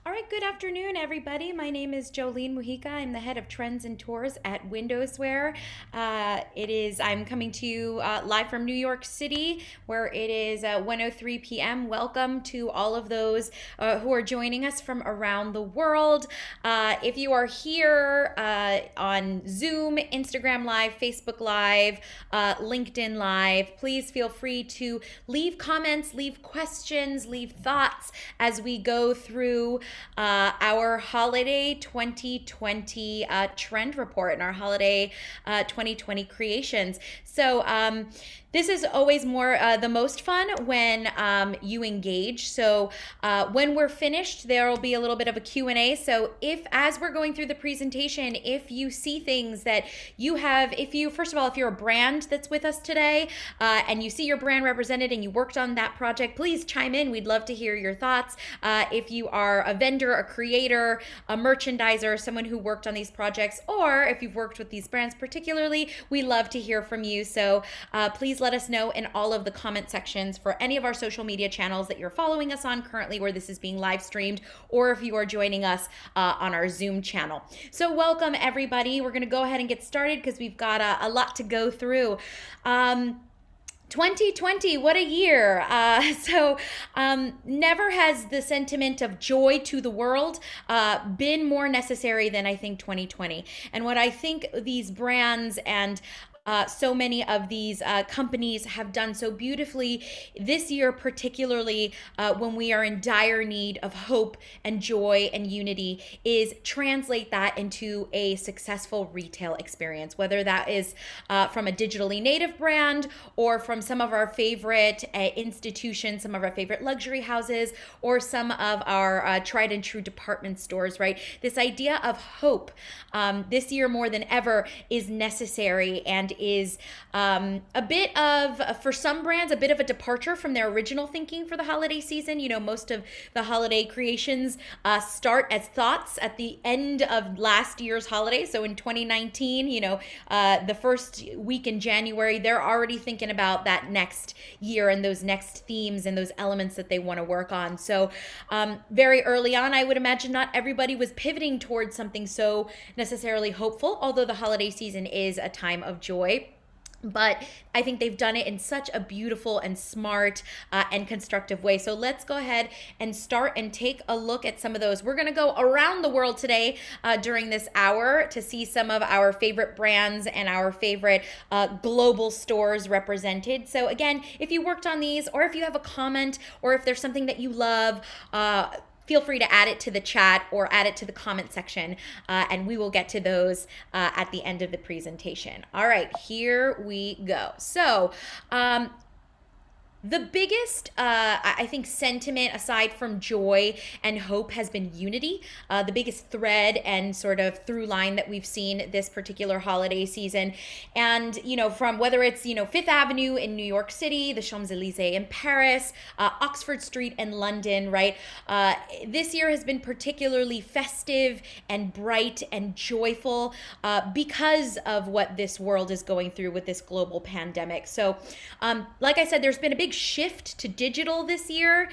All right, good afternoon, everybody. My name is Jolene Mujica. I'm the head of trends and tours at WindowsWear. I'm coming to you live from New York City, where it is 1:03 p.m. Welcome to all of those who are joining us from around the world. If you are here on Zoom, Instagram Live, Facebook Live, LinkedIn Live, please feel free to leave comments, leave questions, leave thoughts as we go through our holiday 2020 trend report and our holiday 2020 creations. So this is always more the most fun when you engage. So when we're finished, there will be a little bit of a Q&A. So as we're going through the presentation, if you see things that you have, first of all, if you're a brand that's with us today and you see your brand represented and you worked on that project, please chime in. We'd love to hear your thoughts. If you are a vendor, a creator, a merchandiser, someone who worked on these projects, or if you've worked with these brands particularly, we love to hear from you. So please let us know in all of the comment sections for any of our social media channels that you're following us on currently, where this is being live streamed, or if you are joining us on our Zoom channel. So welcome, everybody. We're going to go ahead and get started because we've got a lot to go through. 2020, what a year. Never has the sentiment of joy to the world been more necessary than I think 2020. And what I think these brands and so many of these companies have done so beautifully this year, particularly when we are in dire need of hope and joy and unity, is translate that into a successful retail experience, whether that is from a digitally native brand or from some of our favorite institutions, some of our favorite luxury houses, or some of our tried and true department stores, right? This idea of hope this year more than ever is necessary and is a bit of, for some brands, a bit of a departure from their original thinking for the holiday season. You know, most of the holiday creations start as thoughts at the end of last year's holiday. So in 2019, the first week in January, they're already thinking about that next year and those next themes and those elements that they want to work on. So very early on, I would imagine not everybody was pivoting towards something so necessarily hopeful, although the holiday season is a time of joy. But I think they've done it in such a beautiful and smart and constructive way. So let's go ahead and start and take a look at some of those. We're going to go around the world today during this hour to see some of our favorite brands and our favorite global stores represented. So again, if you worked on these, or if you have a comment, or if there's something that you love, feel free to add it to the chat or add it to the comment section, and we will get to those at the end of the presentation. All right, here we go. So the biggest, I think, sentiment aside from joy and hope has been unity. The biggest thread and sort of through line that we've seen this particular holiday season. And, from whether it's, Fifth Avenue in New York City, the Champs-Élysées in Paris, Oxford Street in London, right? This year has been particularly festive and bright and joyful because of what this world is going through with this global pandemic. So, like I said, there's been a big shift to digital this year,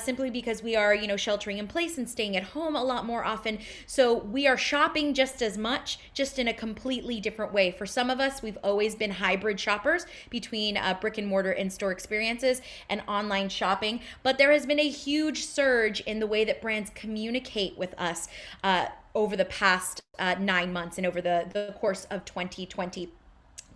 simply because we are, sheltering in place and staying at home a lot more often. So we are shopping just as much, just in a completely different way. For some of us, we've always been hybrid shoppers between brick and mortar in-store experiences and online shopping. But there has been a huge surge in the way that brands communicate with us over the past 9 months and over the course of 2020.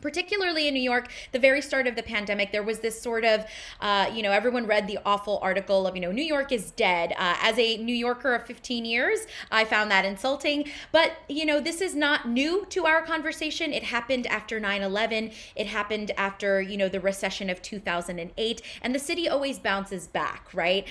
Particularly in New York, the very start of the pandemic, there was this sort of, everyone read the awful article of, New York is dead. As a New Yorker of 15 years, I found that insulting. But, this is not new to our conversation. It happened after 9/11. It happened after, the recession of 2008. And the city always bounces back, right?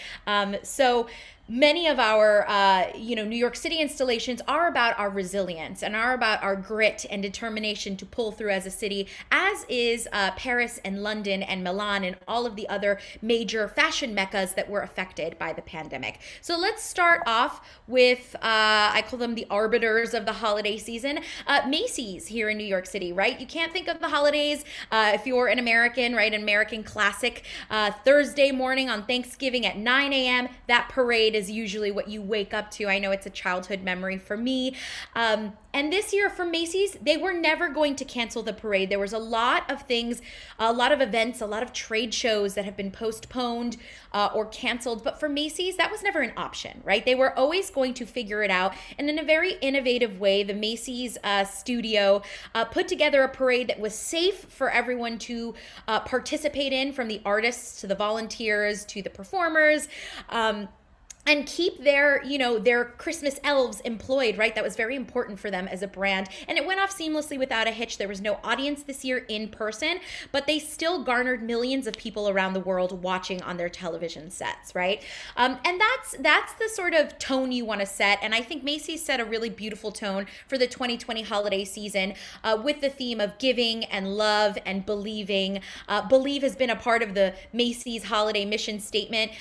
So many of our, New York City installations are about our resilience and are about our grit and determination to pull through as a city, as is Paris and London and Milan and all of the other major fashion meccas that were affected by the pandemic. So let's start off with, I call them the arbiters of the holiday season, Macy's here in New York City, right? You can't think of the holidays if you're an American, right? An American classic. Thursday morning on Thanksgiving at 9 a.m., that parade is usually what you wake up to. I know it's a childhood memory for me. And this year for Macy's, they were never going to cancel the parade. There was a lot of things, a lot of events, a lot of trade shows that have been postponed or canceled. But for Macy's, that was never an option, right? They were always going to figure it out. And in a very innovative way, the Macy's studio put together a parade that was safe for everyone to participate in, from the artists to the volunteers to the performers. And keep their, their Christmas elves employed, right? That was very important for them as a brand. And it went off seamlessly without a hitch. There was no audience this year in person, but they still garnered millions of people around the world watching on their television sets, right? And that's the sort of tone you want to set. And I think Macy's set a really beautiful tone for the 2020 holiday season with the theme of giving and love and believing. Believe has been a part of the Macy's holiday mission statement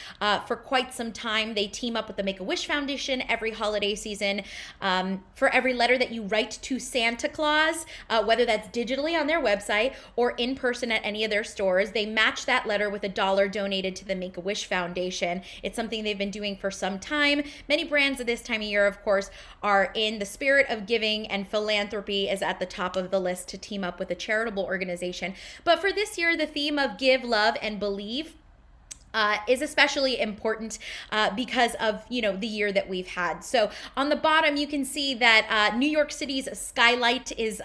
for quite some time. They team up with the Make-A-Wish Foundation every holiday season. For every letter that you write to Santa Claus, whether that's digitally on their website or in person at any of their stores, they match that letter with $1 donated to the Make-A-Wish Foundation. It's something they've been doing for some time. Many brands at this time of year, of course, are in the spirit of giving, and philanthropy is at the top of the list to team up with a charitable organization. But for this year, the theme of give, love, and believe is especially important because of, the year that we've had. So on the bottom, you can see that New York City's skylight is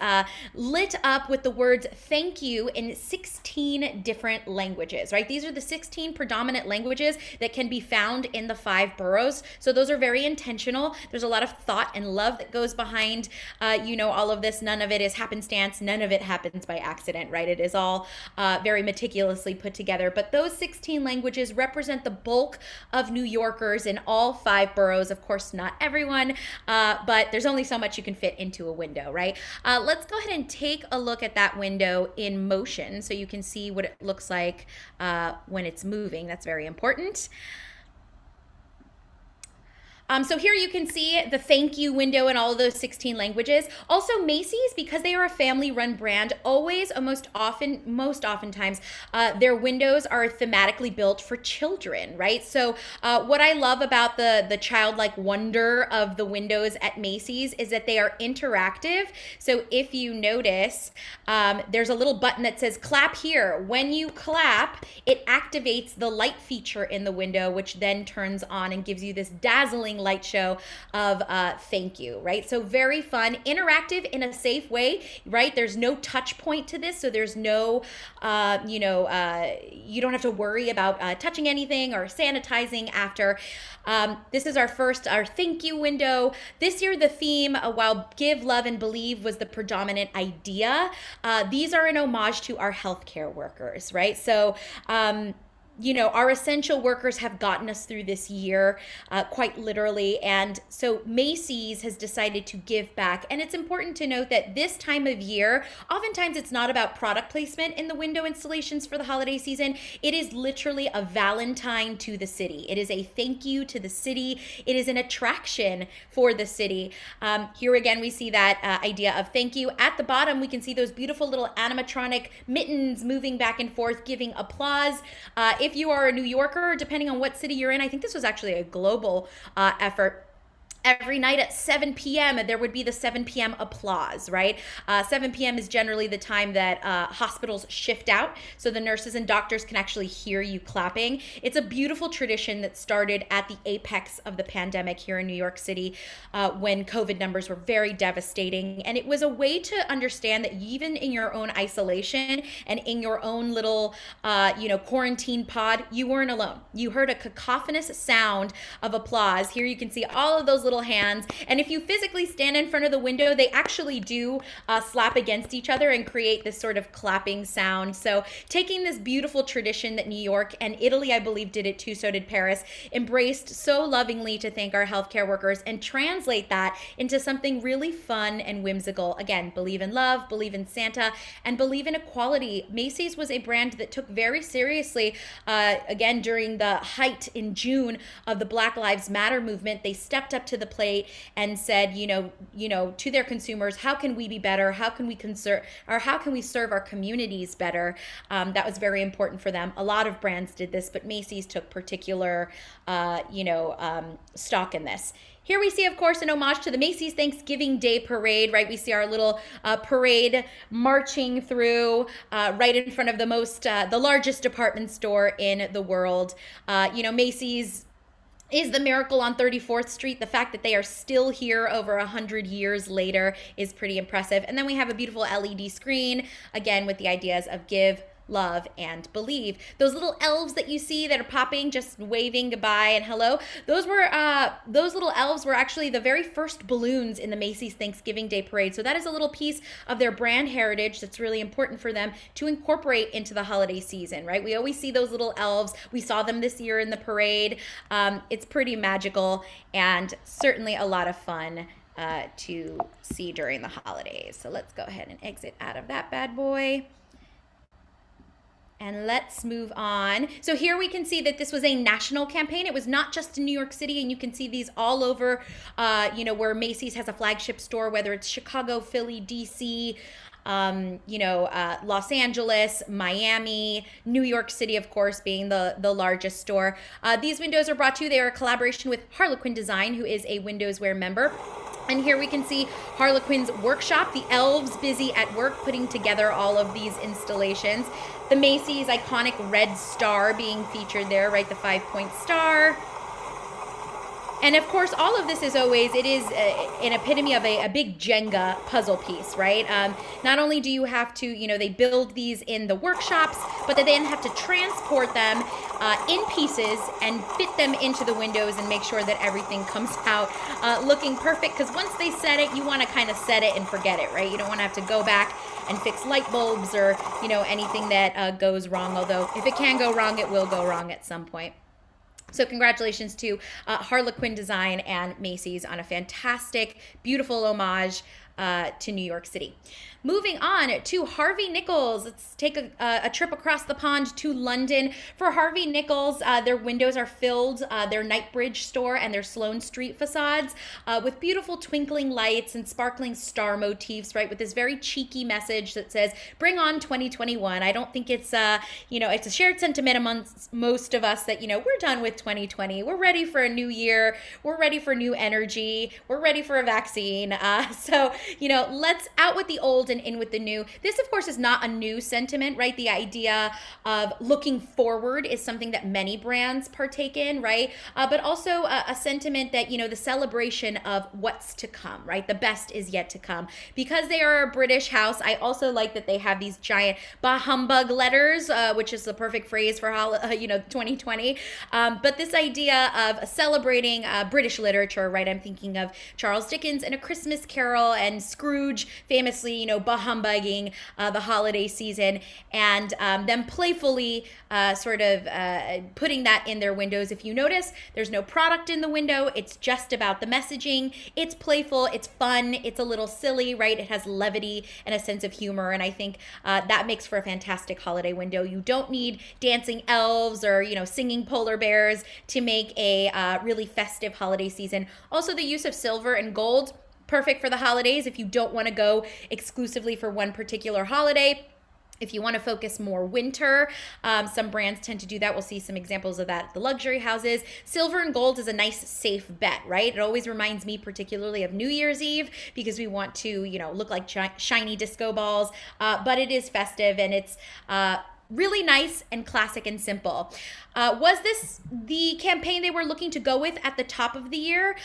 lit up with the words thank you in 16 different languages, right? These are the 16 predominant languages that can be found in the 5 boroughs. So those are very intentional. There's a lot of thought and love that goes behind, all of this. None of it is happenstance. None of it happens by accident, right? It is all very meticulously put together. But those 16 languages represent the bulk of New Yorkers in all 5 boroughs. Of course, not everyone, but there's only so much you can fit into a window, right? Let's go ahead and take a look at that window in motion so you can see what it looks like when it's moving. That's very important. So here you can see the thank you window in all of those 16 languages. Also Macy's, because they are a family-run brand, always, most oftentimes, their windows are thematically built for children, right? So what I love about the childlike wonder of the windows at Macy's is that they are interactive. So if you notice, there's a little button that says clap here. When you clap, it activates the light feature in the window, which then turns on and gives you this dazzling light show of thank you, right? So very fun, interactive in a safe way, right? There's no touch point to this, so there's no, you don't have to worry about touching anything or sanitizing after. This is our thank you window. This year, the theme, while give, love, and believe was the predominant idea, these are an homage to our healthcare workers, right? So, our essential workers have gotten us through this year, quite literally. And so Macy's has decided to give back. And it's important to note that this time of year, oftentimes it's not about product placement in the window installations for the holiday season. It is literally a Valentine to the city. It is a thank you to the city. It is an attraction for the city. Here again, we see that idea of thank you. At the bottom, we can see those beautiful little animatronic mittens moving back and forth, giving applause. If you are a New Yorker, depending on what city you're in, I think this was actually a global effort. Every night at 7 p.m., there would be the 7 p.m. applause, right? 7 p.m. is generally the time that hospitals shift out, so the nurses and doctors can actually hear you clapping. It's a beautiful tradition that started at the apex of the pandemic here in New York City when COVID numbers were very devastating. And it was a way to understand that even in your own isolation and in your own little, quarantine pod, you weren't alone. You heard a cacophonous sound of applause. Here you can see all of those little hands, and if you physically stand in front of the window, they actually do slap against each other and create this sort of clapping sound. So taking this beautiful tradition that New York and Italy, I believe, did it too, so did Paris, embraced so lovingly to thank our healthcare workers, and translate that into something really fun and whimsical. Again, believe in love, believe in Santa, and believe in equality. Macy's was a brand that took very seriously, again, during the height in June of the Black Lives Matter movement. They stepped up to the plate and said, to their consumers, how can we be better? How can we how can we serve our communities better? That was very important for them. A lot of brands did this, but Macy's took particular, stock in this. Here we see, of course, an homage to the Macy's Thanksgiving Day Parade, right? We see our little parade marching through right in front of the largest department store in the world. Macy's is the miracle on 34th Street. The fact that they are still here over 100 years later is pretty impressive. And then we have a beautiful LED screen, again, with the ideas of give, love, and believe. Those little elves that you see that are popping, just waving goodbye and hello, those little elves were actually the very first balloons in the Macy's Thanksgiving Day Parade. So that is a little piece of their brand heritage that's really important for them to incorporate into the holiday season, right? We always see those little elves. We saw them this year in the parade. It's pretty magical and certainly a lot of fun to see during the holidays. So let's go ahead and exit out of that bad boy. And let's move on. So here we can see that this was a national campaign. It was not just in New York City, and you can see these all over, where Macy's has a flagship store, whether it's Chicago, Philly, DC, Los Angeles, Miami, New York City, of course, being the largest store. These windows are brought to you. They are a collaboration with Harlequin Design, who is a WindowsWear member. And here we can see Harlequin's workshop, the elves busy at work putting together all of these installations. The Macy's iconic red star being featured there, right? The 5-point star. And of course, all of this is it is an epitome of a big Jenga puzzle piece, right? Not only do you have to, they build these in the workshops, but they then have to transport them in pieces and fit them into the windows and make sure that everything comes out looking perfect. Because once they set it, you want to kind of set it and forget it, right? You don't want to have to go back and fix light bulbs or, anything that goes wrong. Although if it can go wrong, it will go wrong at some point. So congratulations to Harlequin Design and Macy's on a fantastic, beautiful homage to New York City. Moving on to Harvey Nichols. Let's take a trip across the pond to London. For Harvey Nichols, their windows are filled, their Knightsbridge store and their Sloane Street facades with beautiful twinkling lights and sparkling star motifs, right? With this very cheeky message that says, bring on 2021. I don't think it's, it's a shared sentiment amongst most of us that, we're done with 2020. We're ready for a new year. We're ready for new energy. We're ready for a vaccine. So let's out with the old and in with the new. This, of course, is not a new sentiment, right? The idea of looking forward is something that many brands partake in, right? But also a sentiment that, the celebration of what's to come, right? The best is yet to come. Because they are a British house, I also like that they have these giant bah humbug letters, which is the perfect phrase for 2020. But this idea of celebrating British literature, right? I'm thinking of Charles Dickens and A Christmas Carol and Scrooge, famously, bah humbugging the holiday season, and them playfully putting that in their windows. If you notice, there's no product in the window. It's just about the messaging. It's playful. It's fun. It's a little silly, right? It has levity and a sense of humor, and I think that makes for a fantastic holiday window. You don't need dancing elves or, singing polar bears to make a really festive holiday season. Also, the use of silver and gold, perfect for the holidays if you don't want to go exclusively for one particular holiday. If you want to focus more winter, some brands tend to do that. We'll see some examples of that at the luxury houses. Silver and gold is a nice, safe bet, right? It always reminds me particularly of New Year's Eve because we want to, look like shiny disco balls, but it is festive and it's really nice and classic and simple. Was this the campaign they were looking to go with at the top of the year?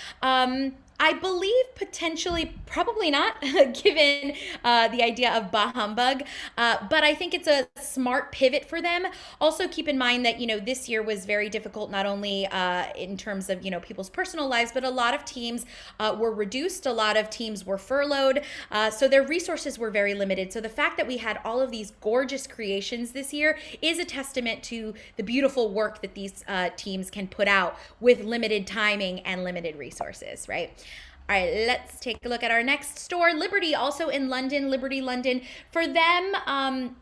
I believe potentially, probably not, given the idea of bah humbug, but I think it's a smart pivot for them. Also keep in mind that, this year was very difficult, not only in terms of, people's personal lives, but a lot of teams were reduced, a lot of teams were furloughed, so their resources were very limited. So the fact that we had all of these gorgeous creations this year is a testament to the beautiful work that these teams can put out with limited timing and limited resources, right? All right, let's take a look at our next store, Liberty, also in London, Liberty London. For them,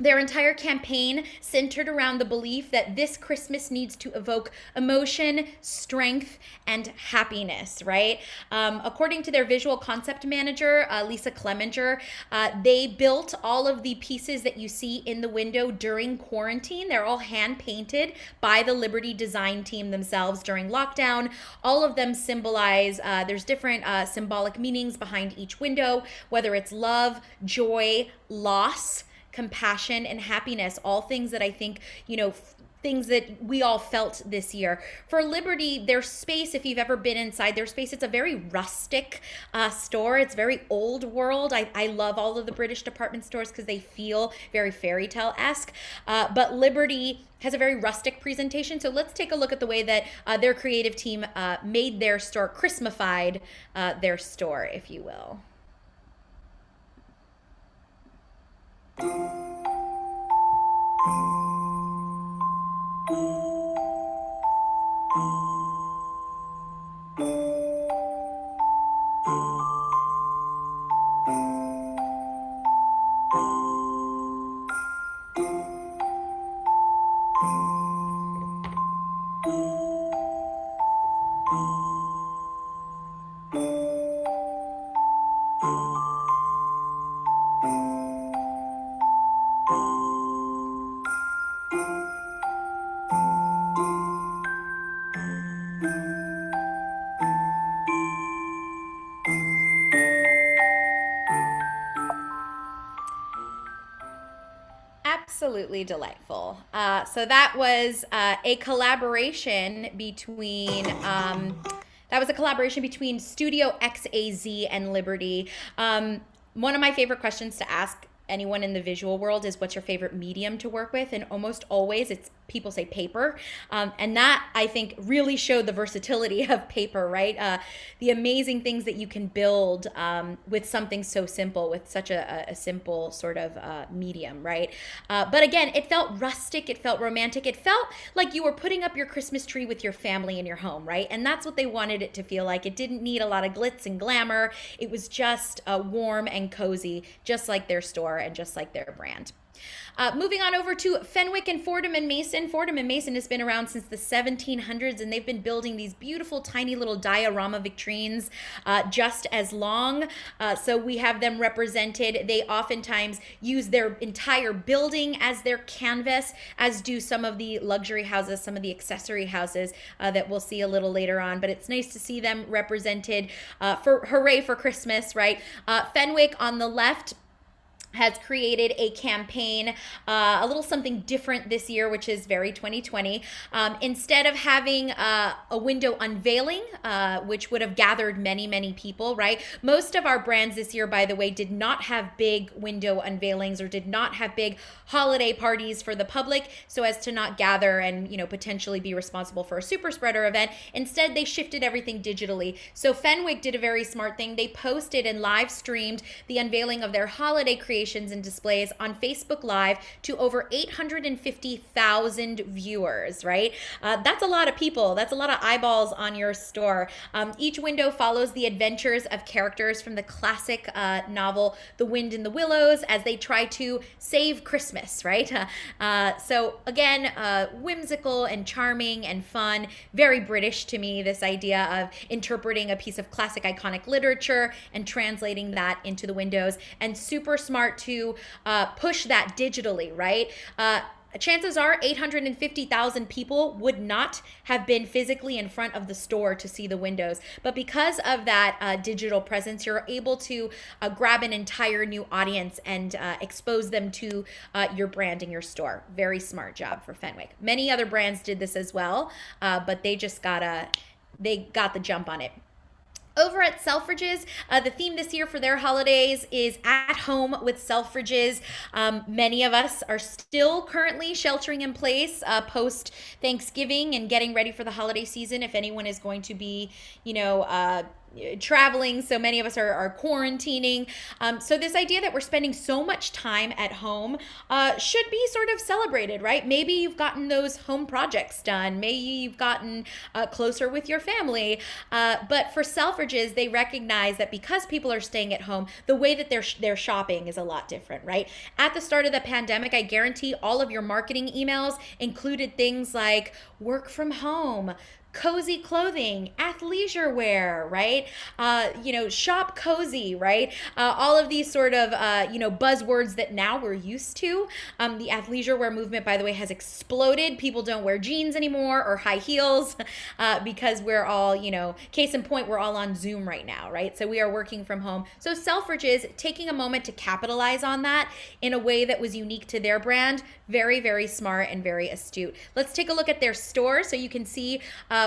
Their entire campaign centered around the belief that this Christmas needs to evoke emotion, strength, and happiness, right? According to their visual concept manager, Lisa Clemenger, they built all of the pieces that you see in the window during quarantine. They're all hand painted by the Liberty design team themselves during lockdown. All of them symbolize, there's different symbolic meanings behind each window, whether it's love, joy, loss, compassion, and happiness, all things that I think, things that we all felt this year. For Liberty, their space, if you've ever been inside their space, it's a very rustic store. It's very old world. I love all of the British department stores because they feel very fairy tale-esque. But Liberty has a very rustic presentation. So let's take a look at the way that their creative team made their store, Christmatified their store, if you will. Absolutely delightful. So that was a collaboration between Studio XAZ and Liberty. One of my favorite questions to ask anyone in the visual world is, what's your favorite medium to work with? And almost always it's people say paper. And that, I think, really showed the versatility of paper, right? The amazing things that you can build with something so simple, with such a simple sort of medium, right? But again, it felt rustic, it felt romantic, it felt like you were putting up your Christmas tree with your family in your home, right? And that's what they wanted it to feel like. It didn't need a lot of glitz and glamour. It was just warm and cozy, just like their store and just like their brand. Moving on over to Fenwick and Fordham and Mason. Fordham and Mason has been around since the 1700s, and they've been building these beautiful tiny little diorama vitrines just as long. So we have them represented. They oftentimes use their entire building as their canvas, as do some of the luxury houses, some of the accessory houses that we'll see a little later on. But it's nice to see them represented for hooray for Christmas, right? Fenwick on the left has created a campaign, a little something different this year, which is very 2020. Instead of having a window unveiling, which would have gathered many, many people, right? Most of our brands this year, by the way, did not have big window unveilings or did not have big holiday parties for the public, so as to not gather and, potentially be responsible for a super spreader event. Instead, they shifted everything digitally. So Fenwick did a very smart thing. They posted and live streamed the unveiling of their holiday creation and displays on Facebook Live to over 850,000 viewers, right? That's a lot of people. That's a lot of eyeballs on your store. Each window follows the adventures of characters from the classic novel The Wind in the Willows as they try to save Christmas, right? So again, whimsical and charming and fun, very British to me, this idea of interpreting a piece of classic iconic literature and translating that into the windows, and super smart to push that digitally, right? Chances are 850,000 people would not have been physically in front of the store to see the windows. But because of that digital presence, you're able to grab an entire new audience and expose them to your brand in your store. Very smart job for Fenwick. Many other brands did this as well, but they just got the jump on it. Over at Selfridges, the theme this year for their holidays is at home with Selfridges. Many of us are still currently sheltering in place post Thanksgiving and getting ready for the holiday season. If anyone is going to be, traveling, so many of us are quarantining. So this idea that we're spending so much time at home should be sort of celebrated, right? Maybe you've gotten those home projects done. Maybe you've gotten closer with your family. But for Selfridges, they recognize that because people are staying at home, the way that they're shopping is a lot different, right? At the start of the pandemic, I guarantee all of your marketing emails included things like work from home, cozy clothing, athleisure wear, right? Shop cozy, right? All of these sort of, buzzwords that now we're used to. The athleisure wear movement, by the way, has exploded. People don't wear jeans anymore or high heels because we're all, case in point, we're all on Zoom right now, right? So we are working from home. So Selfridges taking a moment to capitalize on that in a way that was unique to their brand, very, very smart and very astute. Let's take a look at their store so you can see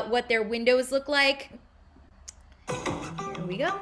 what their windows look like. Here we go.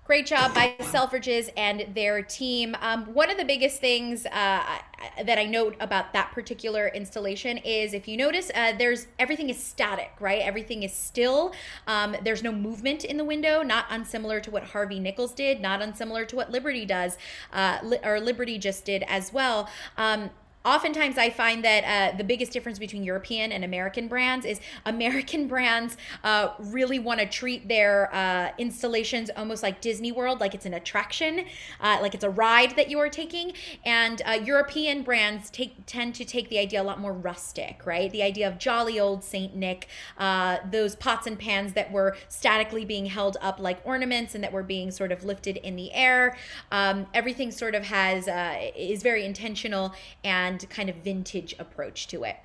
Great job by Selfridges and their team. One of the biggest things that I note about that particular installation is, if you notice, everything is static, right? Everything is still. There's no movement in the window, not unsimilar to what Harvey Nichols did, not unsimilar to what Liberty does, or Liberty just did as well. Oftentimes I find that the biggest difference between European and American brands is American brands really want to treat their installations almost like Disney World, like it's an attraction, like it's a ride that you are taking. And European brands tend to take the idea a lot more rustic, right? The idea of jolly old Saint Nick, those pots and pans that were statically being held up like ornaments and that were being sort of lifted in the air. Everything sort of is very intentional and kind of vintage approach to it.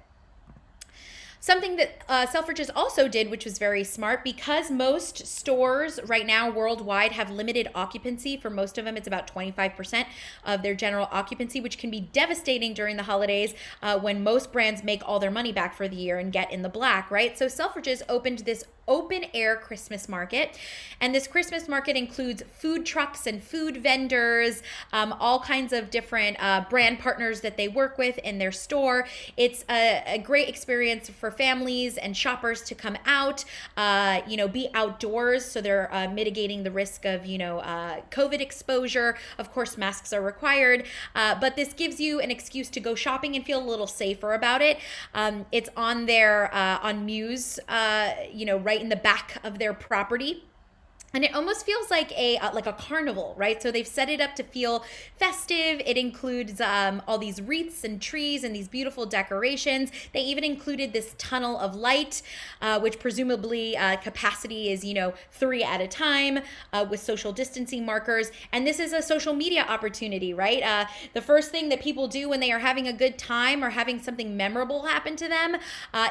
Something that Selfridges also did, which was very smart, because most stores right now worldwide have limited occupancy. For most of them, it's about 25% of their general occupancy, which can be devastating during the holidays when most brands make all their money back for the year and get in the black, right? So Selfridges opened this open air Christmas market, and this Christmas market includes food trucks and food vendors, all kinds of different brand partners that they work with in their store. It's a great experience for families and shoppers to come out, be outdoors, so they're mitigating the risk of COVID exposure. Of course, masks are required, but this gives you an excuse to go shopping and feel a little safer about it. It's on their on Muse, right in the back of their property. And it almost feels like a carnival, right? So they've set it up to feel festive. It includes all these wreaths and trees and these beautiful decorations. They even included this tunnel of light, which presumably capacity is 3 at a time, with social distancing markers. And this is a social media opportunity, right? The first thing that people do when they are having a good time or having something memorable happen to them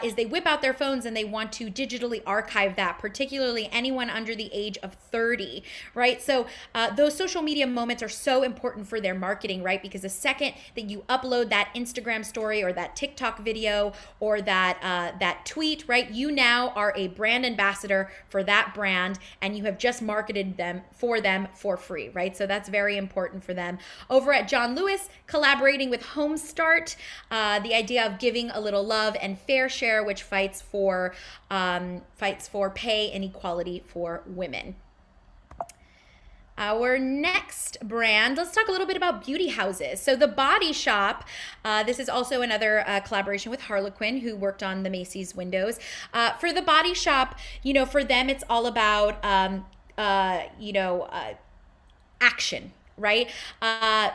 is they whip out their phones and they want to digitally archive that, particularly anyone under the age of 30, right? So those social media moments are so important for their marketing, right? Because the second that you upload that Instagram story or that TikTok video or that tweet, right, you now are a brand ambassador for that brand, and you have just marketed them for free, right? So that's very important for them. Over at John Lewis, collaborating with Homestart, the idea of giving a little love and fair share, which fights for pay and equality for women. Our next brand, let's talk a little bit about beauty houses. So The Body Shop, this is also another collaboration with Harlequin, who worked on the Macy's windows. For The Body Shop, for them, it's all about, action, right?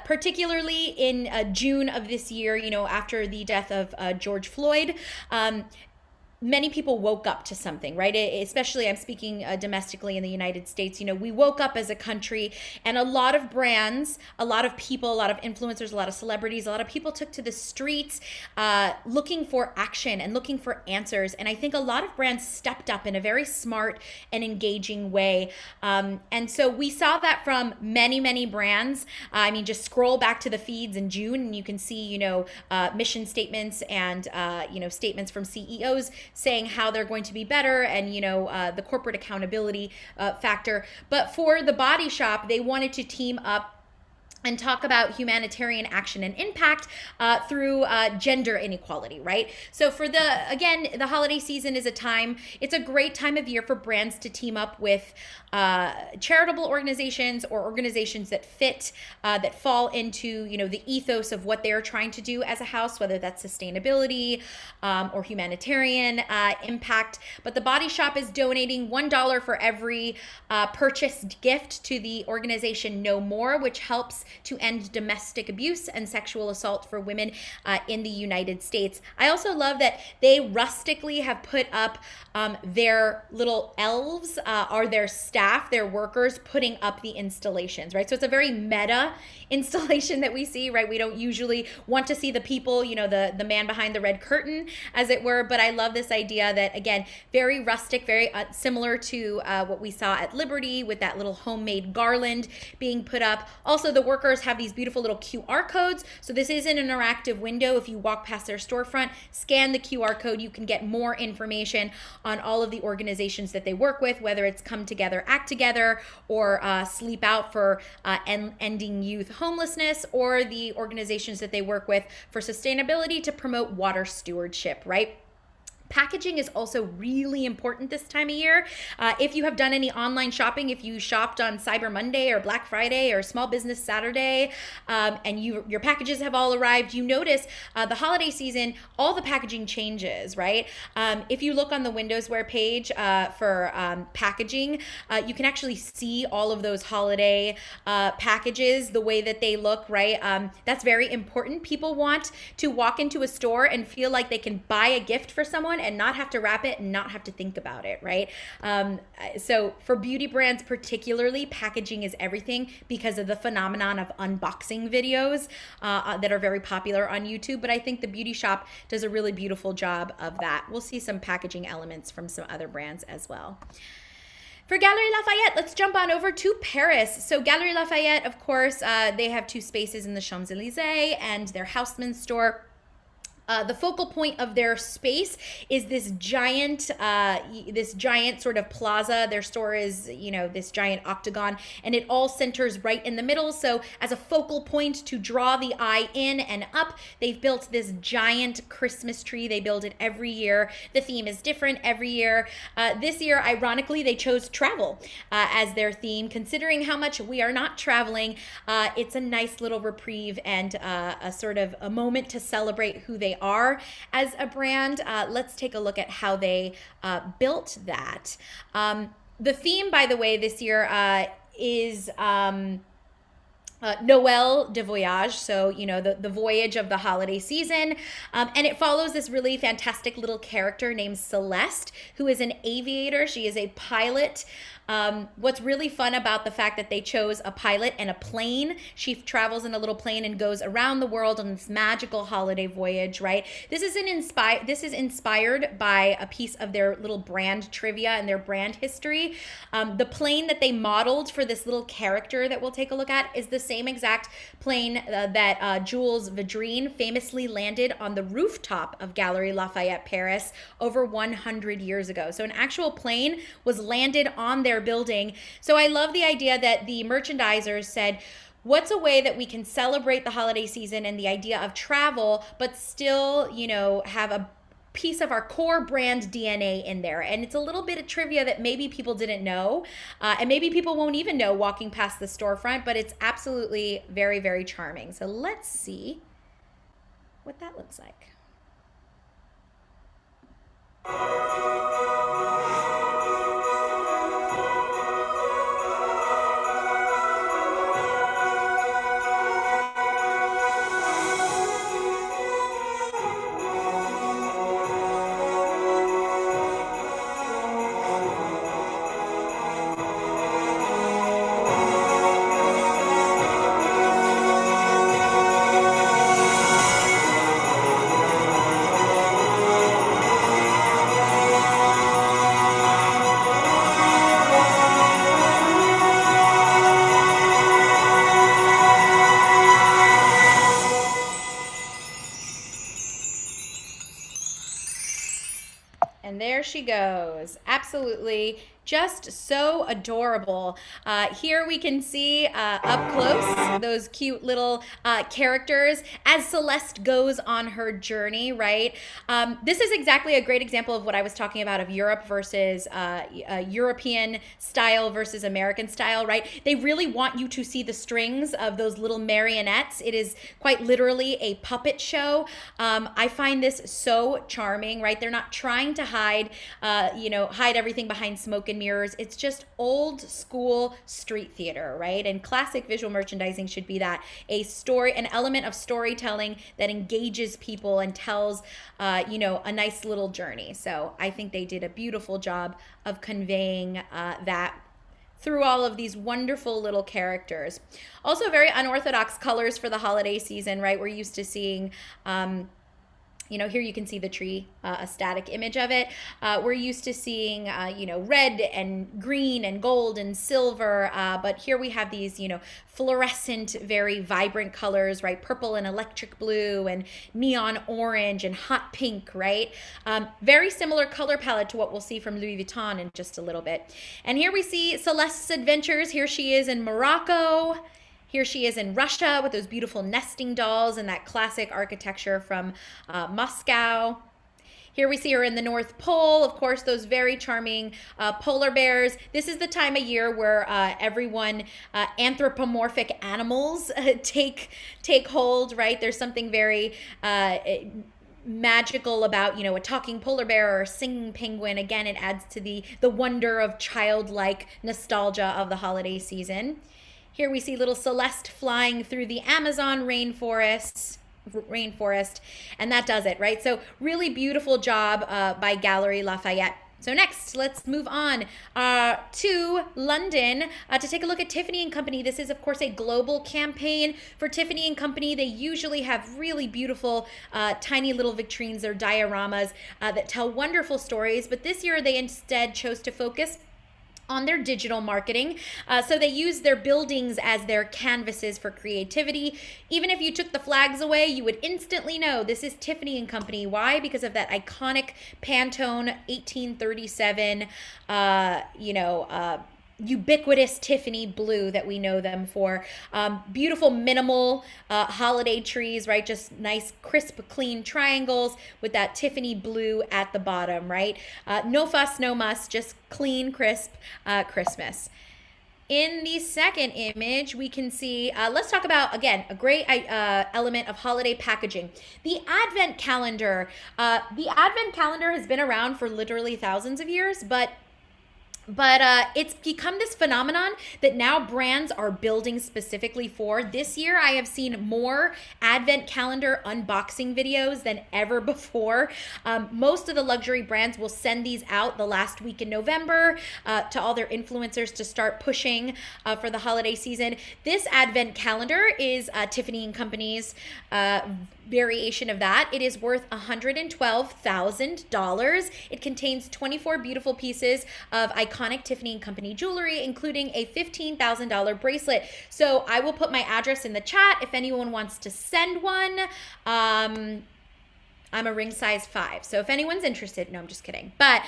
Particularly in June of this year, after the death of George Floyd. many people woke up to something, right? Especially, I'm speaking domestically in the United States. We woke up as a country, and a lot of brands, a lot of people, a lot of influencers, a lot of celebrities, a lot of people took to the streets looking for action and looking for answers. And I think a lot of brands stepped up in a very smart and engaging way. And so we saw that from many, many brands. I mean, just scroll back to the feeds in June, and you can see, mission statements and, statements from CEOs saying how they're going to be better, and the corporate accountability factor. But for the Body Shop, they wanted to team up and talk about humanitarian action and impact through gender inequality, right? So again, the holiday season is it's a great time of year for brands to team up with charitable organizations or organizations that that fall into, the ethos of what they're trying to do as a house, whether that's sustainability or humanitarian impact. But the Body Shop is donating $1 for every purchased gift to the organization No More, which helps to end domestic abuse and sexual assault for women in the United States. I also love that they rustically have put up their little elves are their staff, their workers, putting up the installations, right? So it's a very meta installation that we see, right? We don't usually want to see the people, the man behind the red curtain, as it were. But I love this idea that, again, very rustic, very similar to what we saw at Liberty with that little homemade garland being put up. Also, the workers have these beautiful little QR codes. So this is an interactive window. If you walk past their storefront, scan the QR code, you can get more information on all of the organizations that they work with, whether it's Come Together, Act Together, or Sleep Out for ending youth homelessness, or the organizations that they work with for sustainability to promote water stewardship, right? Packaging is also really important this time of year. If you have done any online shopping, if you shopped on Cyber Monday or Black Friday or Small Business Saturday, and your packages have all arrived, you notice the holiday season, all the packaging changes, right? If you look on the WindowsWear page for packaging, you can actually see all of those holiday packages, the way that they look, right? That's very important. People want to walk into a store and feel like they can buy a gift for someone and not have to wrap it and not have to think about it, right? So for beauty brands particularly, packaging is everything because of the phenomenon of unboxing videos that are very popular on YouTube. But I think the Beauty Shop does a really beautiful job of that. We'll see some packaging elements from some other brands as well. For Galeries Lafayette, let's jump on over to Paris. So Galeries Lafayette, of course, they have 2 spaces in the Champs-Élysées and their Haussmann store. The focal point of their space is this giant sort of plaza. Their store is, this giant octagon, and it all centers right in the middle. So as a focal point to draw the eye in and up, they've built this giant Christmas tree. They build it every year. The theme is different every year. This year, ironically, they chose travel as their theme. Considering how much we are not traveling, it's a nice little reprieve and a sort of a moment to celebrate who they are as a brand. Let's take a look at how they built that. The theme, by the way, this year is Noël de Voyage, so the voyage of the holiday season, and it follows this really fantastic little character named Celeste, who is an aviator. She is a pilot. What's really fun about the fact that they chose a pilot and a plane, she travels in a little plane and goes around the world on this magical holiday voyage, right? This is inspired by a piece of their little brand trivia and their brand history. The plane that they modeled for this little character that we'll take a look at is the same exact plane that Jules Vadrine famously landed on the rooftop of Galeries Lafayette Paris over 100 years ago. So an actual plane was landed on their building. So I love the idea that the merchandisers said, what's a way that we can celebrate the holiday season and the idea of travel, but still, have a piece of our core brand DNA in there? And it's a little bit of trivia that maybe people didn't know, and maybe people won't even know walking past the storefront, but it's absolutely very, very charming. So let's see what that looks like. she goes. Absolutely. Just so adorable. Here we can see up close those cute little characters as Celeste goes on her journey, right? This is exactly a great example of what I was talking about of Europe versus European style versus American style, right? They really want you to see the strings of those little marionettes. It is quite literally a puppet show. I find this so charming, right? They're not trying to hide everything behind smoke and mirrors. It's just old school street theater, right? And classic visual merchandising should be that, an element of storytelling that engages people and tells a nice little journey. So I think they did a beautiful job of conveying that through all of these wonderful little characters. Also very unorthodox colors for the holiday season, right? We're used to seeing here you can see the tree, a static image of it. We're used to seeing, red and green and gold and silver, but here we have these, fluorescent, very vibrant colors, right? Purple and electric blue and neon orange and hot pink, right? Very similar color palette to what we'll see from Louis Vuitton in just a little bit. And here we see Celeste's adventures. Here she is in Morocco. Here she is in Russia with those beautiful nesting dolls and that classic architecture from Moscow. Here we see her in the North Pole, of course, those very charming polar bears. This is the time of year where anthropomorphic animals take hold, right? There's something very magical about, a talking polar bear or a singing penguin. Again, it adds to the wonder of childlike nostalgia of the holiday season. Here we see little Celeste flying through the Amazon rainforest, and that does it, right? So really beautiful job by Gallery Lafayette. So next, let's move on to London to take a look at Tiffany & Company. This is, of course, a global campaign for Tiffany & Company. They usually have really beautiful tiny little vitrines or dioramas that tell wonderful stories, but this year they instead chose to focus on their digital marketing. So they use their buildings as their canvases for creativity. Even if you took the flags away, you would instantly know this is Tiffany & Company. Why? Because of that iconic Pantone 1837, ubiquitous Tiffany blue that we know them for. Beautiful minimal holiday trees, right? Just nice crisp clean triangles with that Tiffany blue at the bottom, right? No fuss, no muss, just clean crisp Christmas. In the second image, we can see, let's talk about, again, a great element of holiday packaging. The Advent calendar. The Advent calendar has been around for literally thousands of years, but it's become this phenomenon that now brands are building specifically for. This year, I have seen more Advent calendar unboxing videos than ever before. Most of the luxury brands will send these out the last week in November to all their influencers to start pushing for the holiday season. This Advent calendar is Tiffany & Company's variation of that. It is worth $112,000. It contains 24 beautiful pieces of iconic Tiffany & Company jewelry, including a $15,000 bracelet. So I will put my address in the chat if anyone wants to send one. I'm a ring size 5. So if anyone's interested, no, I'm just kidding. But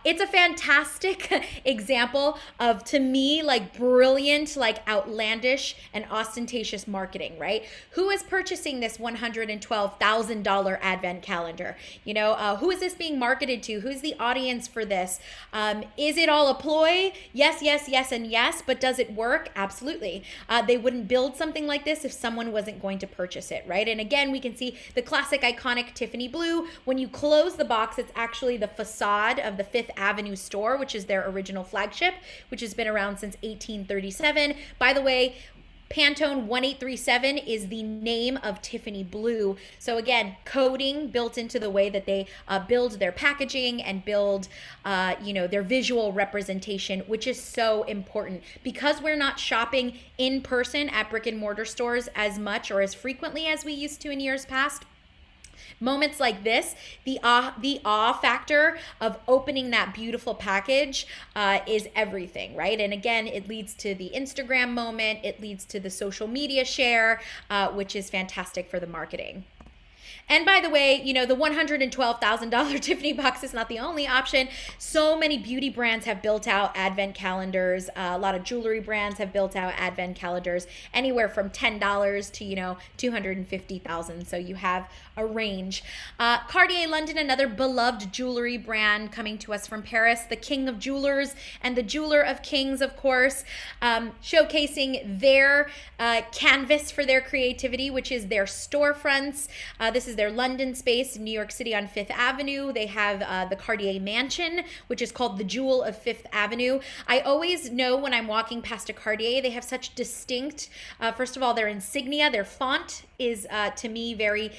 it's a fantastic example of, to me, like brilliant, like outlandish and ostentatious marketing, right? Who is purchasing this $112,000 Advent calendar? Who is this being marketed to? Who's the audience for this? Is it all a ploy? Yes, yes, yes, and yes. But does it work? Absolutely. They wouldn't build something like this if someone wasn't going to purchase it, right? And again, we can see the classic iconic Tiffany blue. When you close the box, it's actually the facade of the Fifth Avenue store, which is their original flagship, which has been around since 1837. By the way, Pantone 1837 is the name of Tiffany blue. So again, coding built into the way that they build their packaging and build their visual representation, which is so important. Because we're not shopping in person at brick and mortar stores as much or as frequently as we used to in years past, moments like this, the awe factor of opening that beautiful package is everything, right? And again, it leads to the Instagram moment. It leads to the social media share, which is fantastic for the marketing. And by the way, the $112,000 Tiffany box is not the only option. So many beauty brands have built out advent calendars. A lot of jewelry brands have built out advent calendars, anywhere from $10 to, 250,000. So you have a range. Cartier London, another beloved jewelry brand coming to us from Paris, the king of jewelers and the jeweler of kings, of course, showcasing their canvas for their creativity, which is their storefronts. This is their London space in New York City on Fifth Avenue. They have the Cartier Mansion, which is called the Jewel of Fifth Avenue. I always know when I'm walking past a Cartier, they have such distinct, first of all, their insignia, their font is to me very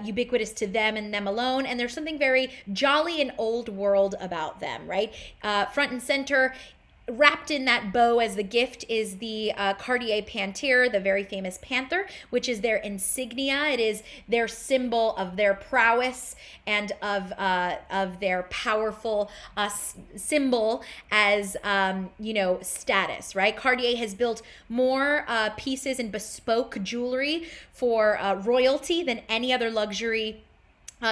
ubiquitous to them and them alone, and there's something very jolly and old world about them, right? Front and center, wrapped in that bow as the gift, is the Cartier Panthère, the very famous panther, which is their insignia. It is their symbol of their prowess and of their powerful symbol as status, right? Cartier has built more pieces and bespoke jewelry for royalty than any other luxury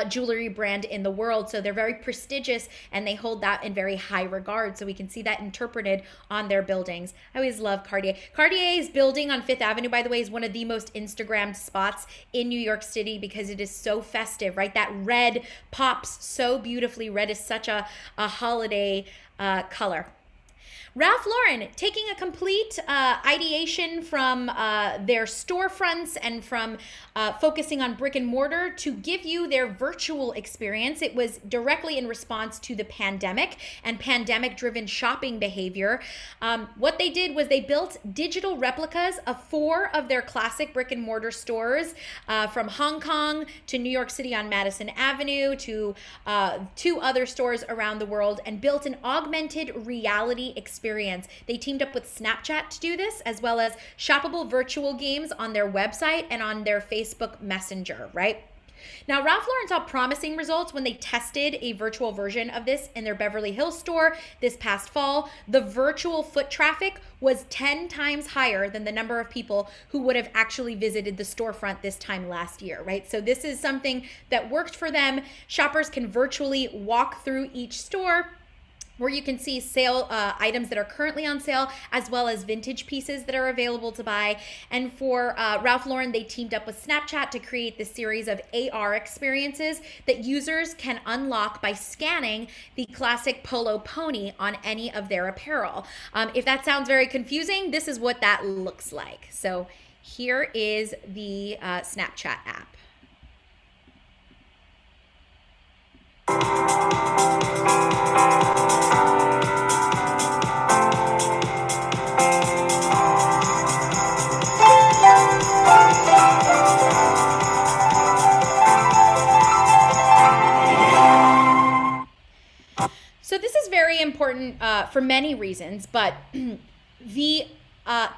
jewelry brand in the world. So they're very prestigious and they hold that in very high regard. So we can see that interpreted on their buildings. I always love Cartier. Cartier's building on Fifth Avenue, by the way, is one of the most Instagrammed spots in New York City because it is so festive, right? That red pops so beautifully. Red is such a holiday color. Ralph Lauren, taking a complete ideation from their storefronts and from focusing on brick and mortar to give you their virtual experience. It was directly in response to the pandemic and pandemic-driven shopping behavior. What they did was they built digital replicas of 4 of their classic brick and mortar stores, from Hong Kong to New York City on Madison Avenue to 2 other stores around the world, and built an augmented reality experience. They teamed up with Snapchat to do this, as well as shoppable virtual games on their website and on their Facebook Messenger, right? Now, Ralph Lauren saw promising results when they tested a virtual version of this in their Beverly Hills store this past fall. The virtual foot traffic was 10 times higher than the number of people who would have actually visited the storefront this time last year, right? So this is something that worked for them. Shoppers can virtually walk through each store, where you can see sale items that are currently on sale, as well as vintage pieces that are available to buy. And for Ralph Lauren, they teamed up with Snapchat to create this series of AR experiences that users can unlock by scanning the classic polo pony on any of their apparel. If that sounds very confusing, this is what that looks like. So here is the Snapchat app. So this is very important for many reasons, but the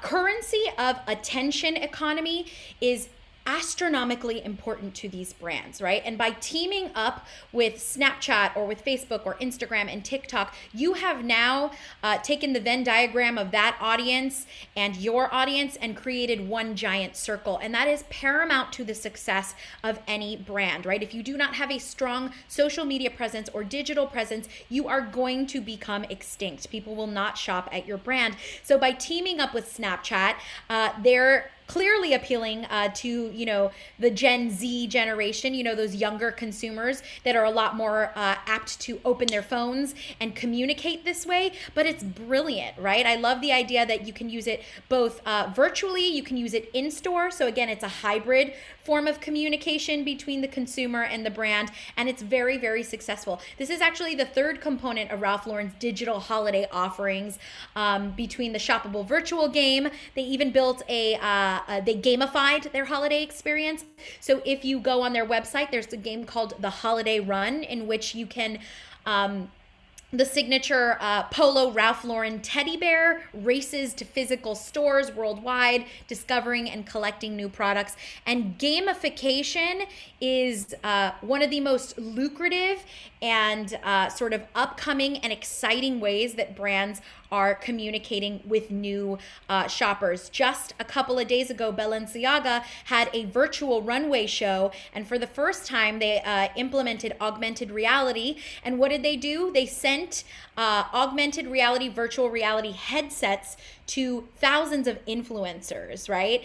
currency of attention economy is astronomically important to these brands, right? And by teaming up with Snapchat or with Facebook or Instagram and TikTok, you have now taken the Venn diagram of that audience and your audience and created one giant circle. And that is paramount to the success of any brand, right? If you do not have a strong social media presence or digital presence, you are going to become extinct. People will not shop at your brand. So by teaming up with Snapchat, they're clearly appealing to, the Gen Z generation, those younger consumers that are a lot more apt to open their phones and communicate this way. But it's brilliant, right? I love the idea that you can use it both virtually, you can use it in store. So again, it's a hybrid form of communication between the consumer and the brand, and it's very, very successful. This is actually the third component of Ralph Lauren's digital holiday offerings, between the shoppable virtual game. They even built they gamified their holiday experience. So if you go on their website, there's a game called the Holiday Run, in which you can the signature Polo Ralph Lauren teddy bear races to physical stores worldwide, discovering and collecting new products. And gamification is one of the most lucrative and sort of upcoming and exciting ways that brands are communicating with new shoppers. Just a couple of days ago, Balenciaga had a virtual runway show, and for the first time, they implemented augmented reality. And what did they do? They sent augmented reality, virtual reality headsets to thousands of influencers, right?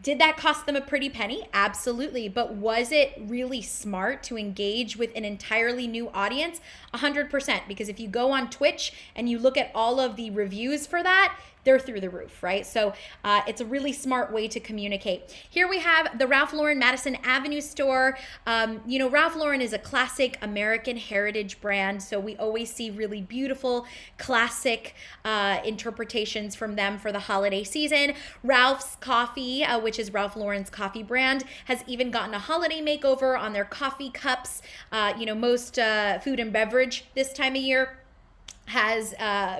Did that cost them a pretty penny? Absolutely. But was it really smart to engage with an entirely new audience? 100%. Because if you go on Twitch and you look at all of the reviews for that, they're through the roof, right? So it's a really smart way to communicate. Here we have the Ralph Lauren Madison Avenue store. Ralph Lauren is a classic American heritage brand, so we always see really beautiful, classic interpretations from them for the holiday season. Ralph's Coffee, which is Ralph Lauren's coffee brand, has even gotten a holiday makeover on their coffee cups. Most food and beverage this time of year has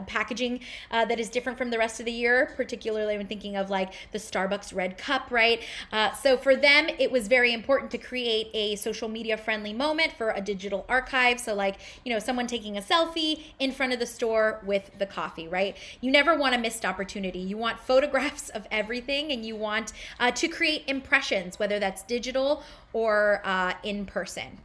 packaging that is different from the rest of the year, particularly when thinking of like the Starbucks red cup, right? So for them, it was very important to create a social media friendly moment for a digital archive. So like, someone taking a selfie in front of the store with the coffee, right? You never want a missed opportunity. You want photographs of everything, and you want to create impressions, whether that's digital or in person.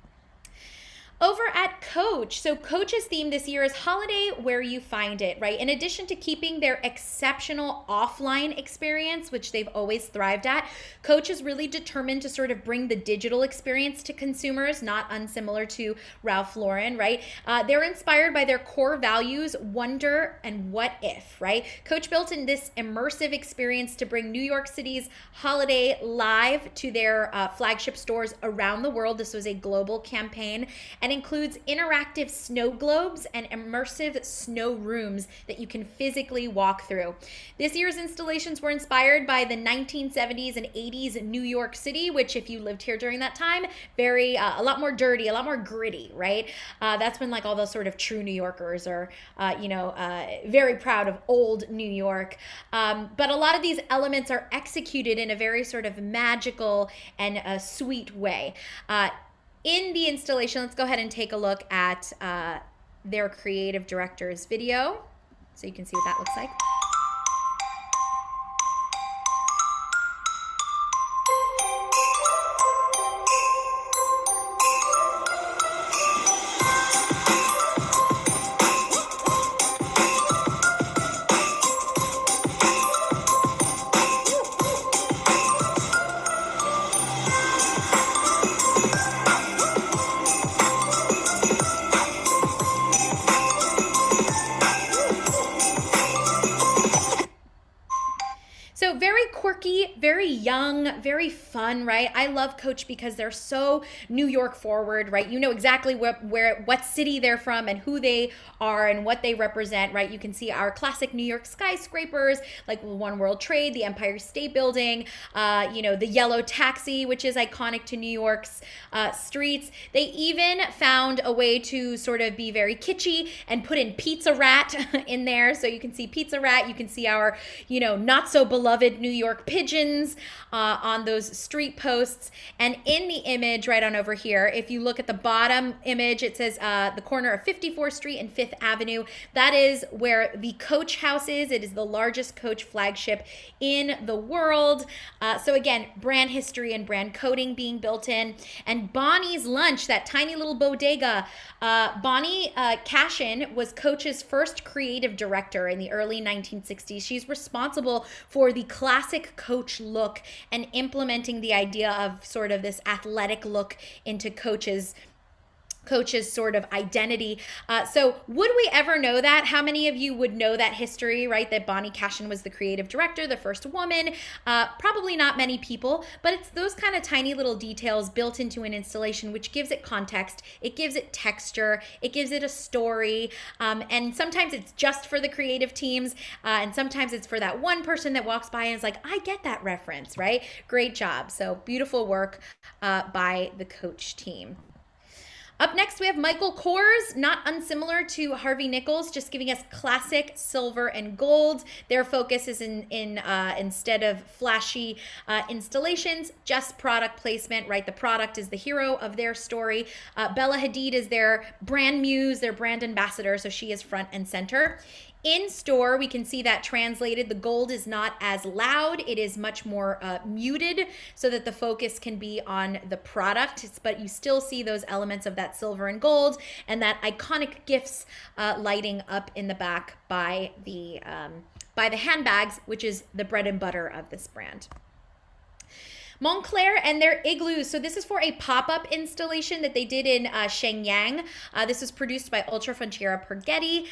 Over at Coach, so Coach's theme this year is holiday where you find it, right? In addition to keeping their exceptional offline experience, which they've always thrived at, Coach is really determined to sort of bring the digital experience to consumers, not unsimilar to Ralph Lauren, right? They're inspired by their core values, wonder and what if, right? Coach built in this immersive experience to bring New York City's holiday live to their flagship stores around the world. This was a global campaign, and includes interactive snow globes and immersive snow rooms that you can physically walk through. This year's installations were inspired by the 1970s and 80s New York City, which if you lived here during that time, a lot more dirty, a lot more gritty, right? That's when like all those sort of true New Yorkers are, very proud of old New York. But a lot of these elements are executed in a very sort of magical and sweet way. In the installation, let's go ahead and take a look at their creative director's video so you can see what that looks like. So very quirky, very young, very fun, right? I love Coach because they're so New York forward, right? You know exactly what city they're from and who they are and what they represent, right? You can see our classic New York skyscrapers, like One World Trade, the Empire State Building, the yellow taxi, which is iconic to New York's streets. They even found a way to sort of be very kitschy and put in Pizza Rat in there. So you can see Pizza Rat, you can see our, not so beloved New York pigeons on those street posts. And in the image right on over here, if you look at the bottom image, it says the corner of 54th Street and 5th Avenue. That is where the Coach House is. It is the largest Coach flagship in the world. So again, brand history and brand coding being built in. And Bonnie's Lunch, that tiny little bodega, Bonnie Cashin was Coach's first creative director in the early 1960s. She's responsible for the classic Coach look and implementing the idea of sort of this athletic look into Coach's sort of identity. So would we ever know that? How many of you would know that history, right? That Bonnie Cashin was the creative director, the first woman? Probably not many people, but it's those kind of tiny little details built into an installation which gives it context, it gives it texture, it gives it a story, and sometimes it's just for the creative teams, and sometimes it's for that one person that walks by and is like, I get that reference, right? Great job. So beautiful work by the Coach team. Up next, we have Michael Kors, not unsimilar to Harvey Nichols, just giving us classic silver and gold. Their focus is in instead of flashy installations, just product placement, right? The product is the hero of their story. Bella Hadid is their brand muse, their brand ambassador, so she is front and center. In store, we can see that translated. The gold is not as loud. It is much more muted so that the focus can be on the product, but you still see those elements of that silver and gold and that iconic gifts lighting up in the back by the handbags, which is the bread and butter of this brand. Montclair and their igloos. So this is for a pop-up installation that they did in Shenyang. This was produced by Ultra Frontiera Pergetti,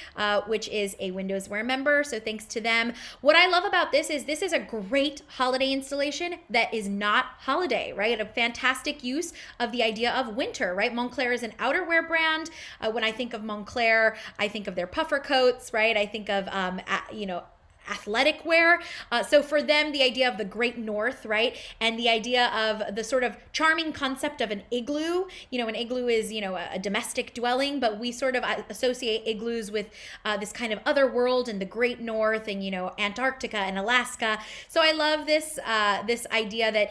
which is a WindowsWear member. So thanks to them. What I love about this is a great holiday installation that is not holiday, right? A fantastic use of the idea of winter, right? Montclair is an outerwear brand. When I think of Montclair, I think of their puffer coats, right? I think of, athletic wear. So for them, the idea of the Great North, right? And the idea of the sort of charming concept of an igloo. An igloo is, a domestic dwelling, but we sort of associate igloos with this kind of other world and the Great North and, Antarctica and Alaska. So I love this, this idea that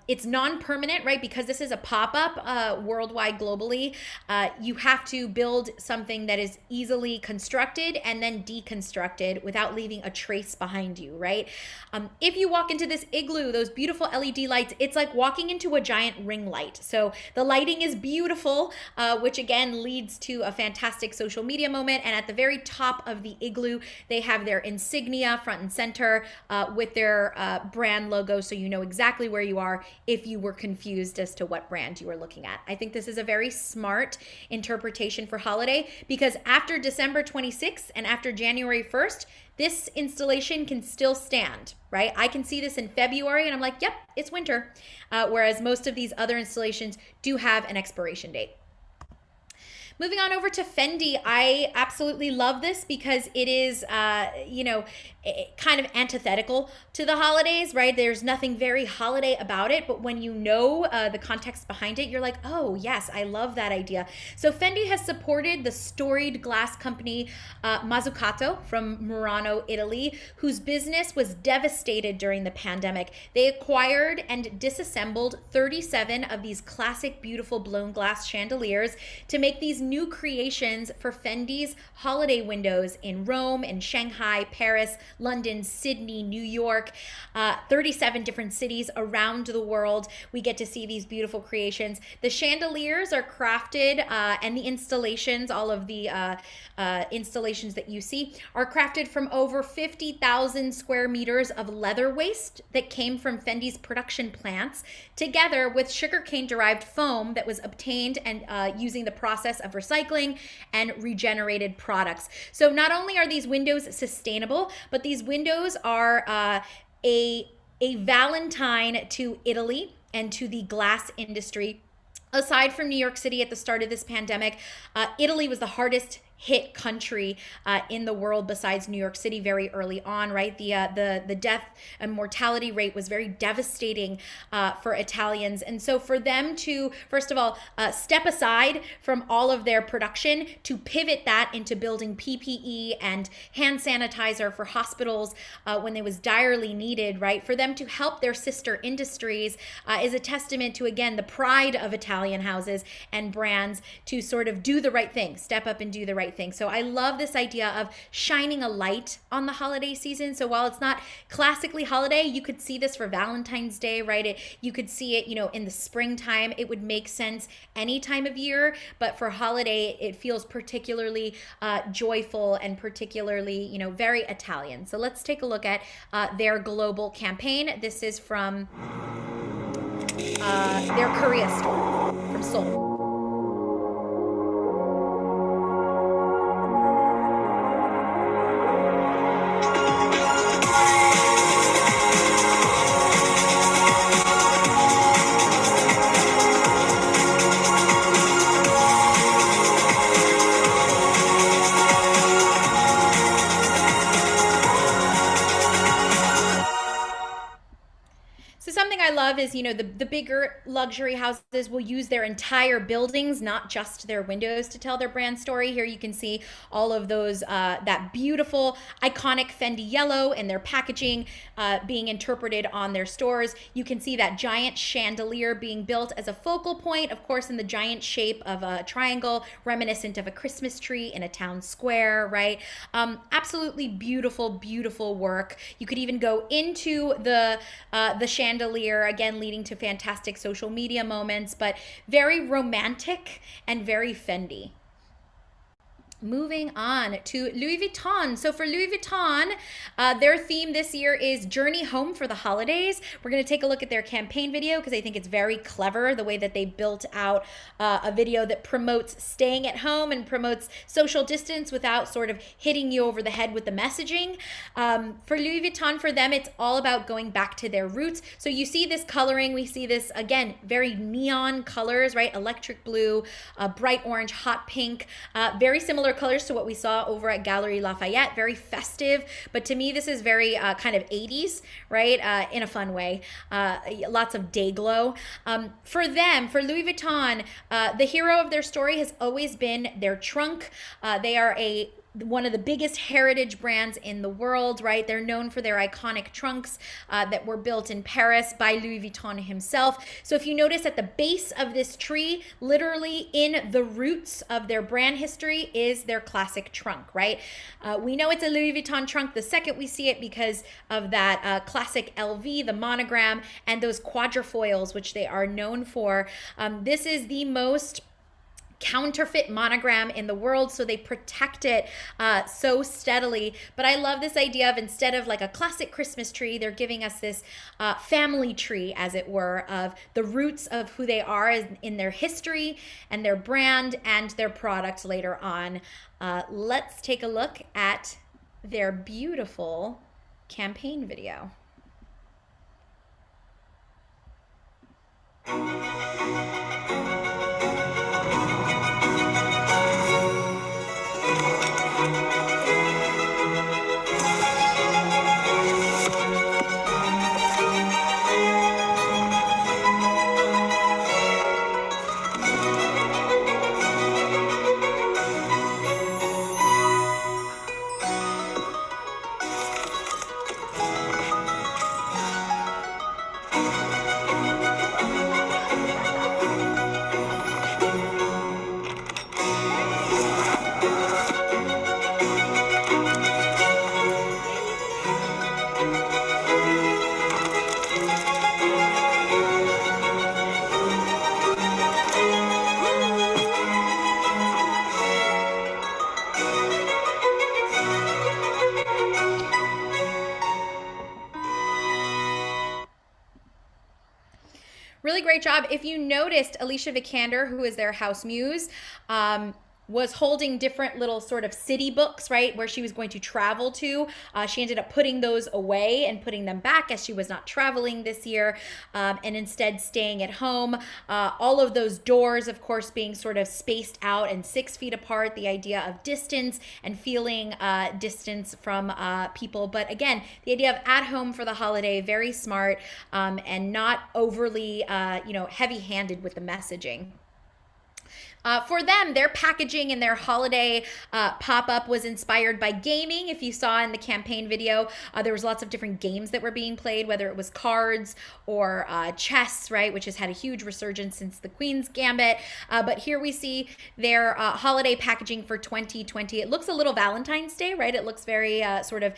it's non-permanent, right? Because this is a pop-up worldwide, globally. You have to build something that is easily constructed and then deconstructed without leaving a trace behind you, right? If you walk into this igloo, those beautiful LED lights, it's like walking into a giant ring light. So the lighting is beautiful, which again leads to a fantastic social media moment. And at the very top of the igloo, they have their insignia front and center with their brand logo. So you know exactly where you are if you were confused as to what brand you were looking at. I think this is a very smart interpretation for holiday, because after December 26th and after January 1st, this installation can still stand, right? I can see this in February and I'm like, yep, it's winter. Whereas most of these other installations do have an expiration date. Moving on over to Fendi, I absolutely love this because it is, kind of antithetical to the holidays, right? There's nothing very holiday about it, but when you know the context behind it, you're like, oh yes, I love that idea. So Fendi has supported the storied glass company Mazzucato from Murano, Italy, whose business was devastated during the pandemic. They acquired and disassembled 37 of these classic, beautiful blown glass chandeliers to make these new creations for Fendi's holiday windows in Rome and Shanghai, Paris, London, Sydney, New York, 37 different cities around the world. We get to see these beautiful creations. The chandeliers are crafted and the installations, all of the installations that you see, are crafted from over 50,000 square meters of leather waste that came from Fendi's production plants, together with sugarcane derived foam that was obtained and using the process of recycling and regenerated products. So not only are these windows sustainable, but these windows are a Valentine to Italy and to the glass industry. Aside from New York City at the start of this pandemic, Italy was the hardest hit country in the world besides New York City very early on, right? The death and mortality rate was very devastating for Italians. And so for them to, first of all, step aside from all of their production to pivot that into building PPE and hand sanitizer for hospitals when it was direly needed, right? For them to help their sister industries is a testament to, again, the pride of Italian houses and brands to sort of do the right thing, step up and do the right thing. So I love this idea of shining a light on the holiday season. So while it's not classically holiday, you could see this for Valentine's Day, right? You could see it, in the springtime. It would make sense any time of year, but for holiday, it feels particularly joyful and particularly, very Italian. So let's take a look at their global campaign. This is from their Korea store from Seoul. So something I love is, the bigger luxury houses will use their entire buildings, not just their windows, to tell their brand story. Here you can see all of those, that beautiful, iconic Fendi yellow and their packaging being interpreted on their stores. You can see that giant chandelier being built as a focal point, of course, in the giant shape of a triangle, reminiscent of a Christmas tree in a town square, right? Absolutely beautiful, beautiful work. You could even go into the chandelier, again, leading to fantastic social media moments, but very romantic and very Fendi. Moving on to Louis Vuitton. So for Louis Vuitton, their theme this year is Journey Home for the Holidays. We're going to take a look at their campaign video because I think it's very clever the way that they built out a video that promotes staying at home and promotes social distance without sort of hitting you over the head with the messaging. For Louis Vuitton, for them, it's all about going back to their roots. So you see this coloring. We see this, again, very neon colors, right? Electric blue, bright orange, hot pink, very similar colors to what we saw over at Galeries Lafayette, very festive, but to me this is very kind of 80s, right? In a fun way. Lots of day glow. For them, for Louis Vuitton, the hero of their story has always been their trunk. They are one of the biggest heritage brands in the world, right? They're known for their iconic trunks that were built in Paris by Louis Vuitton himself. So if you notice at the base of this tree, literally in the roots of their brand history is their classic trunk, right? We know it's a Louis Vuitton trunk the second we see it because of that classic LV, the monogram, and those quadrifoils, which they are known for. This is the most counterfeit monogram in the world, so they protect it so steadily. But I love this idea of, instead of like a classic Christmas tree, they're giving us this family tree, as it were, of the roots of who they are in their history and their brand and their product later on. Let's take a look at their beautiful campaign video. Really great job. If you noticed, Alicia Vikander, who is their house muse, was holding different little sort of city books, right, where she was going to travel to. She ended up putting those away and putting them back as she was not traveling this year, and instead staying at home. All of those doors, of course, being sort of spaced out and 6 feet apart, the idea of distance and feeling distance from people. But again, the idea of at home for the holiday, very smart, and not overly, heavy-handed with the messaging. For them, their packaging and their holiday pop-up was inspired by gaming. If you saw in the campaign video, there was lots of different games that were being played, whether it was cards or chess, right, which has had a huge resurgence since the Queen's Gambit. But here we see their holiday packaging for 2020. It looks a little Valentine's Day, right? It looks very sort of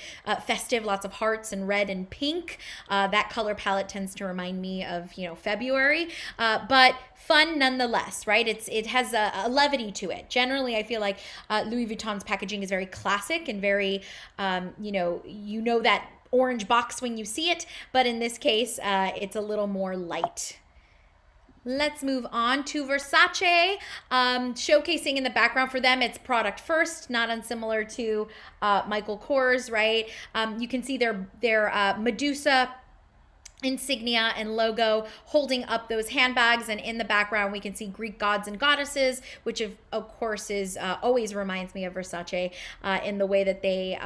festive, lots of hearts and red and pink. That color palette tends to remind me of, February. But fun nonetheless, right? It has a levity to it. Generally, I feel like Louis Vuitton's packaging is very classic and very, that orange box when you see it, but in this case, it's a little more light. Let's move on to Versace, showcasing in the background for them. It's product first, not unsimilar to Michael Kors, right? You can see their Medusa insignia and logo holding up those handbags, and in the background we can see Greek gods and goddesses, which of course is always reminds me of Versace in the way that they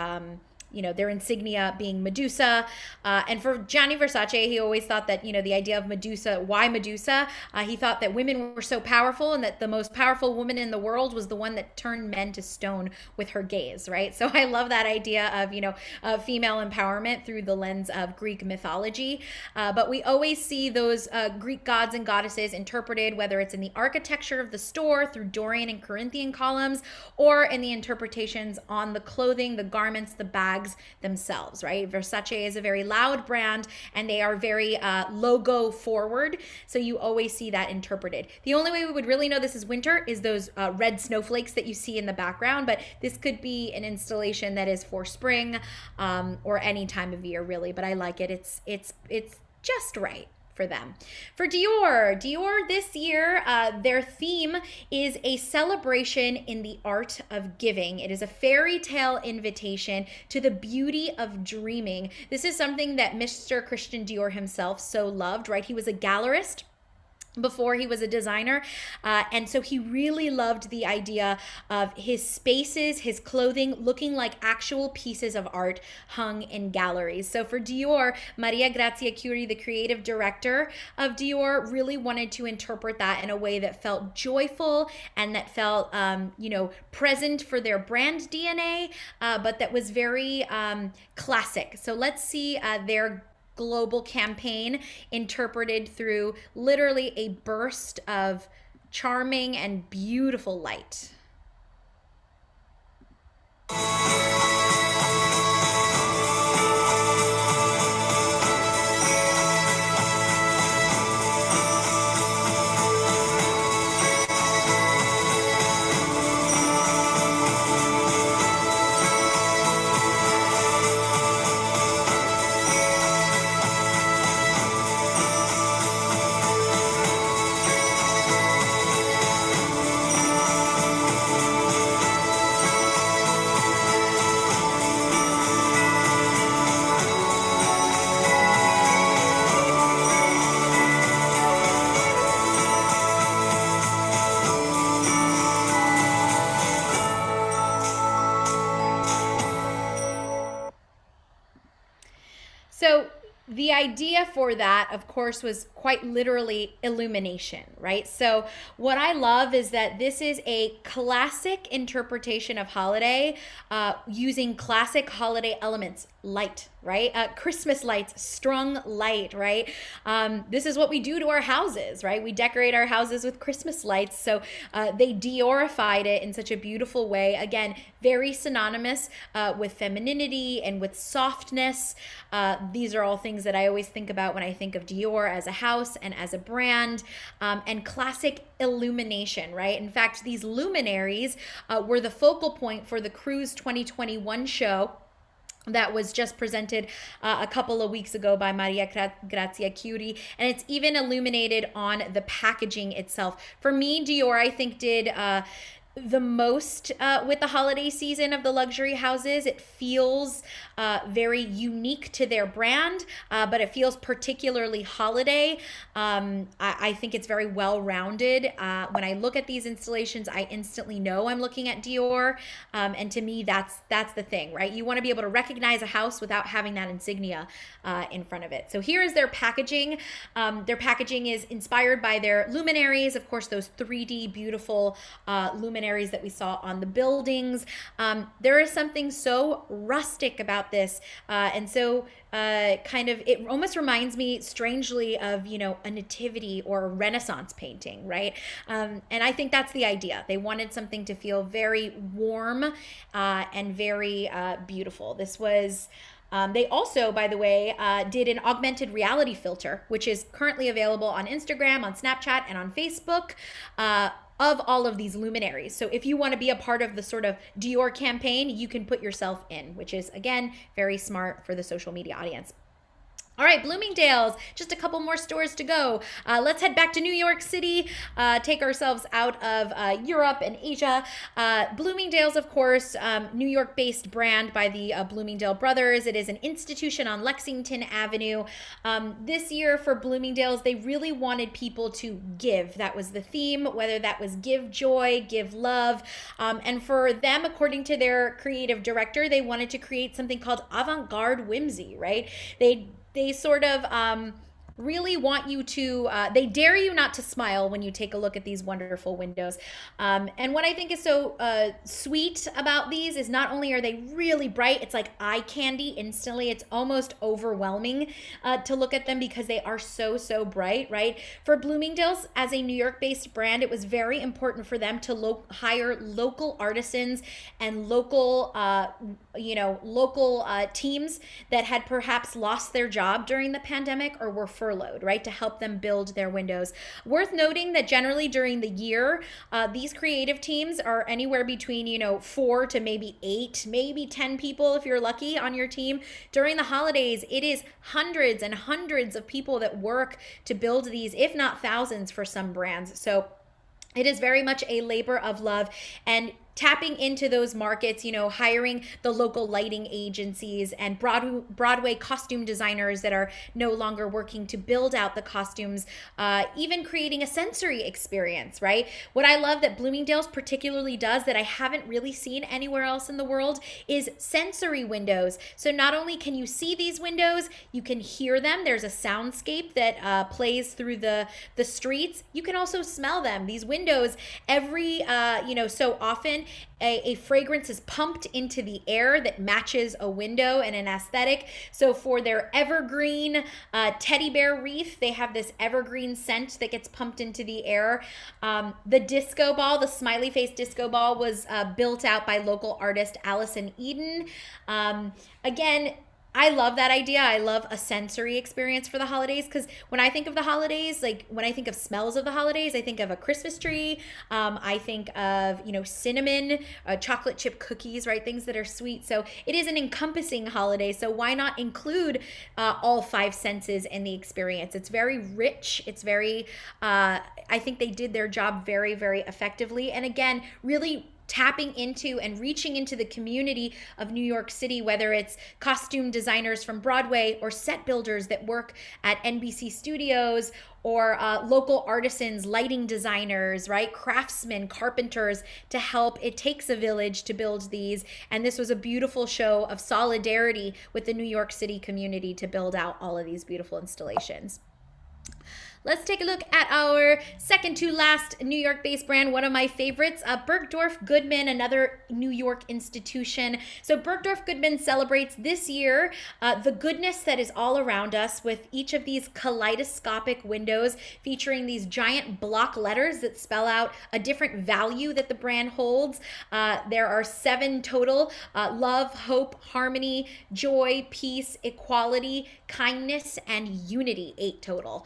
their insignia being Medusa. And for Gianni Versace, he always thought that, the idea of Medusa, why Medusa? He thought that women were so powerful and that the most powerful woman in the world was the one that turned men to stone with her gaze, right? So I love that idea of, female empowerment through the lens of Greek mythology. But we always see those Greek gods and goddesses interpreted, whether it's in the architecture of the store through Dorian and Corinthian columns, or in the interpretations on the clothing, the garments, the bags themselves, right? Versace is a very loud brand, and they are very logo forward. So you always see that interpreted. The only way we would really know this is winter is those red snowflakes that you see in the background, but this could be an installation that is for spring or any time of year, really. But I like it. It's just right for them. For Dior this year, their theme is a celebration in the art of giving. It is a fairy tale invitation to the beauty of dreaming. This is something that Mr. Christian Dior himself so loved, right? He was a gallerist before he was a designer. And so he really loved the idea of his spaces, his clothing looking like actual pieces of art hung in galleries. So for Dior, Maria Grazia Chiuri, the creative director of Dior, really wanted to interpret that in a way that felt joyful and that felt, present for their brand DNA, but that was very classic. So let's see their global campaign interpreted through literally a burst of charming and beautiful light. So the idea for that, of course, was quite literally illumination, right? So what I love is that this is a classic interpretation of holiday using classic holiday elements, light, right? Christmas lights, strung light, right? This is what we do to our houses, right? We decorate our houses with Christmas lights. So they Diorified it in such a beautiful way. Again, very synonymous with femininity and with softness. These are all things that I always think about when I think of Dior as a house and as a brand, and classic illumination, right? In fact, these luminaries were the focal point for the Cruise 2021 show that was just presented a couple of weeks ago by Maria Grazia Chiuri, and it's even illuminated on the packaging itself. For me, Dior, I think, did the most with the holiday season of the luxury houses. It feels very unique to their brand, but it feels particularly holiday. I think it's very well-rounded. When I look at these installations, I instantly know I'm looking at Dior, and to me, that's the thing, right? You want to be able to recognize a house without having that insignia in front of it. So here is their packaging. Their packaging is inspired by their luminaries, of course, those 3D beautiful luminaries that we saw on the buildings. There is something so rustic about this, and so it almost reminds me strangely of, a nativity or a Renaissance painting, right? And I think that's the idea. They wanted something to feel very warm and very beautiful. This was they also, by the way, did an augmented reality filter, which is currently available on Instagram, on Snapchat, and on Facebook, of all of these luminaries. So if you want to be a part of the sort of Dior campaign, you can put yourself in, which is, again, very smart for the social media audience. All right, Bloomingdale's, just a couple more stores to go. Let's head back to New York City, take ourselves out of Europe and Asia. Bloomingdale's, of course, New York based brand by the Bloomingdale brothers. It is an institution on Lexington Avenue. This year for Bloomingdale's, they really wanted people to give. That was the theme, whether that was give joy, give love. And for them, according to their creative director, they wanted to create something called avant-garde whimsy, right? They sort of really want you to, they dare you not to smile when you take a look at these wonderful windows. And what I think is so sweet about these is not only are they really bright, it's like eye candy instantly. It's almost overwhelming to look at them because they are so, so bright, right? For Bloomingdale's, as a New York based brand, it was very important for them to hire local artisans and local, local teams that had perhaps lost their job during the pandemic or were furloughed, right, to help them build their windows. Worth noting that generally during the year, these creative teams are anywhere between, 4 to maybe 8, maybe 10 people if you're lucky on your team. During the holidays, it is hundreds and hundreds of people that work to build these, if not thousands for some brands. So it is very much a labor of love, and tapping into those markets, hiring the local lighting agencies and Broadway costume designers that are no longer working to build out the costumes, even creating a sensory experience, right? What I love that Bloomingdale's particularly does that I haven't really seen anywhere else in the world is sensory windows. So not only can you see these windows, you can hear them. There's a soundscape that plays through the streets. You can also smell them. These windows, every, so often, a fragrance is pumped into the air that matches a window and an aesthetic. So for their evergreen teddy bear wreath, they have this evergreen scent that gets pumped into the air. The disco ball, the smiley face disco ball, was built out by local artist Allison Eden. Again, I love that idea. I love a sensory experience for the holidays, because when I think of the holidays, like when I think of smells of the holidays, I think of a Christmas tree. I think of, cinnamon, chocolate chip cookies, right? Things that are sweet. So it is an encompassing holiday. So why not include all 5 senses in the experience? It's very rich. It's very, I think they did their job very, very effectively. And again, really tapping into and reaching into the community of New York City, whether it's costume designers from Broadway or set builders that work at NBC Studios, or local artisans, lighting designers, right? Craftsmen, carpenters to help. It takes a village to build these. And this was a beautiful show of solidarity with the New York City community to build out all of these beautiful installations. Let's take a look at our second to last New York-based brand, one of my favorites, Bergdorf Goodman, another New York institution. So Bergdorf Goodman celebrates this year the goodness that is all around us with each of these kaleidoscopic windows featuring these giant block letters that spell out a different value that the brand holds. There are 7 total: love, hope, harmony, joy, peace, equality, kindness, and unity, 8 total.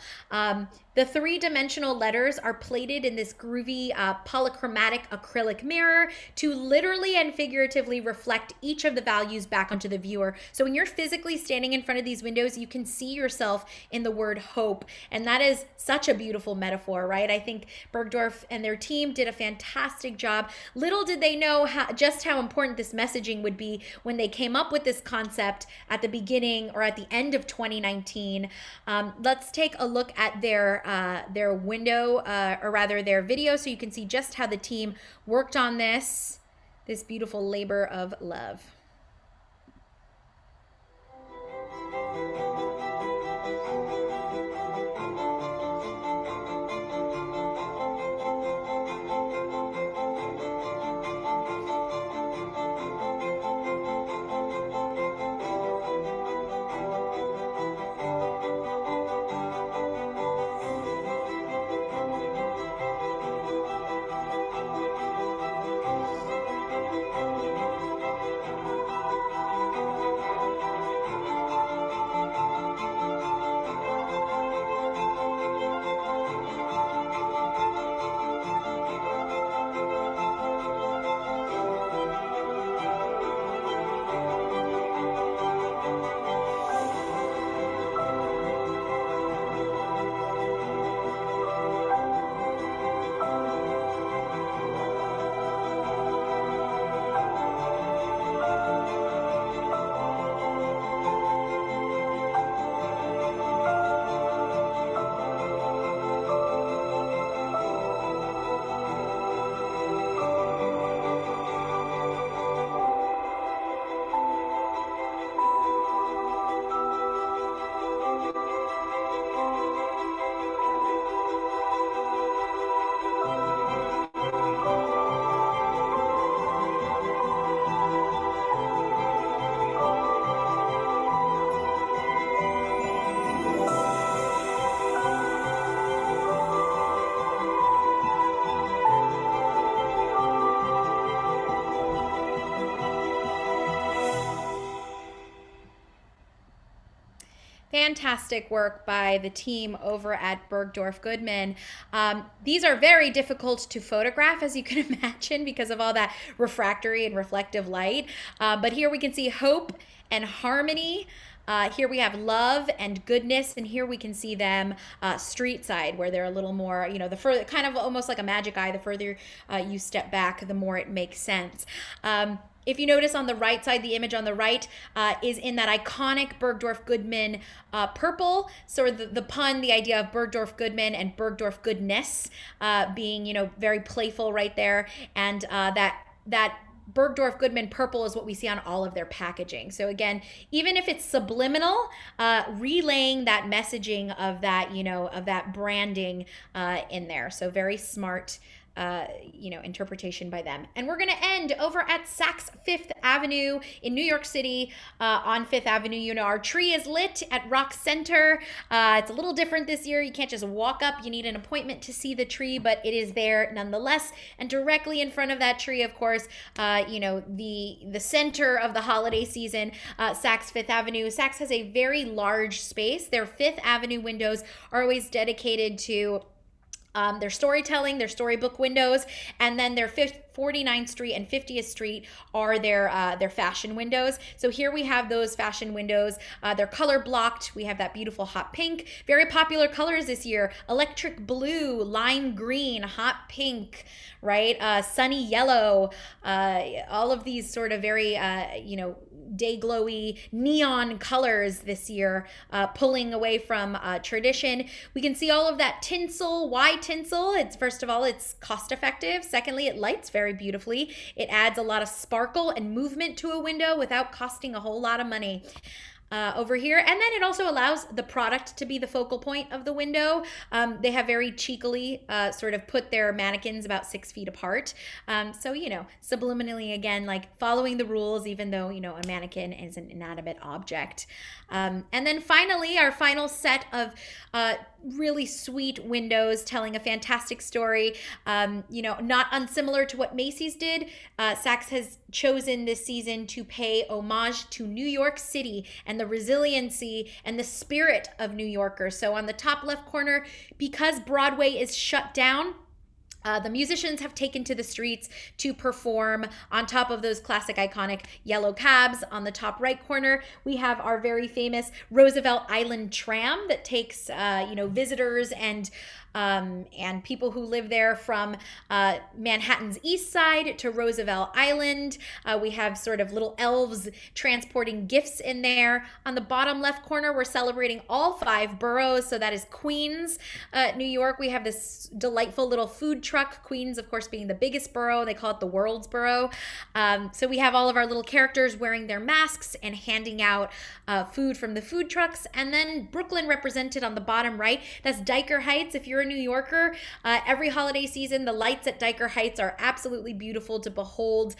The 3-dimensional letters are plated in this groovy polychromatic acrylic mirror to literally and figuratively reflect each of the values back onto the viewer. So when you're physically standing in front of these windows, you can see yourself in the word hope. And that is such a beautiful metaphor, right? I think Bergdorf and their team did a fantastic job. Little did they know just how important this messaging would be when they came up with this concept at the beginning or at the end of 2019. Let's take a look at their window, or rather their video, so you can see just how the team worked on this beautiful labor of love. fantastic work by the team over at Bergdorf Goodman. These are very difficult to photograph, as you can imagine, because of all that refractory and reflective light. But here we can see hope and harmony. Here we have love and goodness, and here we can see them street side, where they're a little more, you know, the further, kind of almost like a magic eye, the further you step back, the more it makes sense. If you notice on the right side, the image on the right is in that iconic Bergdorf Goodman purple. So the pun, the idea of Bergdorf Goodman and Bergdorf goodness being, you know, very playful right there. And that Bergdorf Goodman purple is what we see on all of their packaging. So again, even if it's subliminal, relaying that messaging of that, you know, of that branding in there. So very smart, you know, interpretation by them. And we're going to end over at Saks Fifth Avenue in New York City on Fifth Avenue. You know, our tree is lit at Rock Center. It's a little different this year. You can't just walk up. You need an appointment to see the tree, but it is there nonetheless. And directly in front of that tree, of course, you know, the center of the holiday season, Saks Fifth Avenue. Saks has a very large space. Their Fifth Avenue windows are always dedicated to their storytelling, their storybook windows, and then their 49th Street and 50th Street are their fashion windows. So here we have those fashion windows. They're color blocked. We have that beautiful hot pink. Very popular colors this year: electric blue, lime green, hot pink, right? Sunny yellow. All of these sort of very you know, day glowy neon colors this year, pulling away from tradition. We can see all of that tinsel. Why tinsel? It's, first of all, it's cost effective. Secondly, it lights very beautifully. It adds a lot of sparkle and movement to a window without costing a whole lot of money. Over here, and then it also allows the product to be the focal point of the window. They have very cheekily sort of put their mannequins about 6 feet apart. So, you know, subliminally, again, like following the rules, even though, you know, a mannequin is an inanimate object. And then finally, our final set of really sweet windows telling a fantastic story. You know, not unsimilar to what Macy's did. Saks has chosen this season to pay homage to New York City and the resiliency and the spirit of New Yorkers. So on the top left corner, because Broadway is shut down, the musicians have taken to the streets to perform on top of those classic iconic yellow cabs. On the top right corner, we have our very famous Roosevelt Island tram that takes you know, visitors and people who live there from Manhattan's east side to Roosevelt Island. We have sort of little elves transporting gifts in there. On the bottom left corner, we're celebrating all 5 boroughs. So that is Queens, New York. We have this delightful little food truck, Queens, of course, being the biggest borough. They call it the world's borough. So we have all of our little characters wearing their masks and handing out food from the food trucks. And then Brooklyn represented on the bottom right. That's Diker Heights. If you're a New Yorker, every holiday season, the lights at Diker Heights are absolutely beautiful to behold.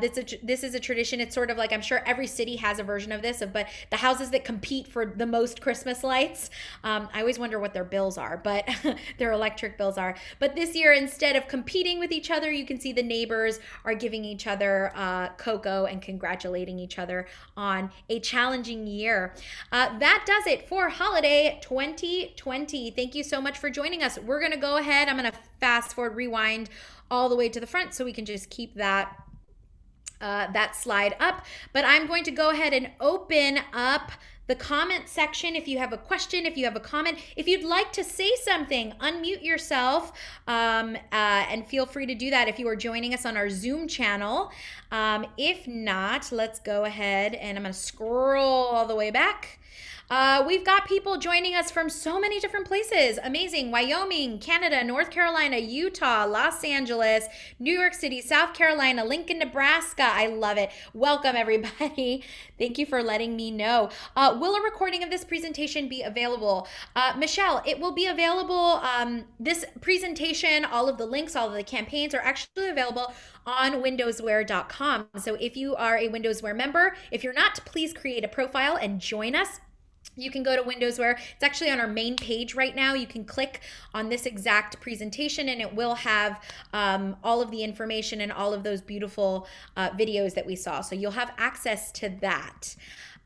This is a tradition. It's sort of like, I'm sure every city has a version of this, but the houses that compete for the most Christmas lights, I always wonder what their bills are, but their electric bills are. But this year, instead of competing with each other, you can see the neighbors are giving each other cocoa and congratulating each other on a challenging year. That does it for holiday 2020. Thank you so much for joining us. We're going to go ahead. I'm going to fast forward, rewind all the way to the front so we can just keep that slide up. But I'm going to go ahead and open up the comment section. If you have a question, if you have a comment, if you'd like to say something, unmute yourself and feel free to do that if you are joining us on our Zoom channel. If not, let's go ahead and I'm going to scroll all the way back. We've got people joining us from so many different places. Amazing. Wyoming, Canada, North Carolina, Utah, Los Angeles, New York City, South Carolina, Lincoln, Nebraska. I love it. Welcome, everybody. Thank you for letting me know. Will a recording of this presentation be available? Michelle, it will be available. This presentation, all of the links, all of the campaigns are actually available on WindowsWear.com. So if you are a WindowsWear member, if you're not, please create a profile and join us. You can go to WindowsWear. It's actually on our main page right now. You can click on this exact presentation and it will have all of the information and all of those beautiful videos that we saw. So you'll have access to that.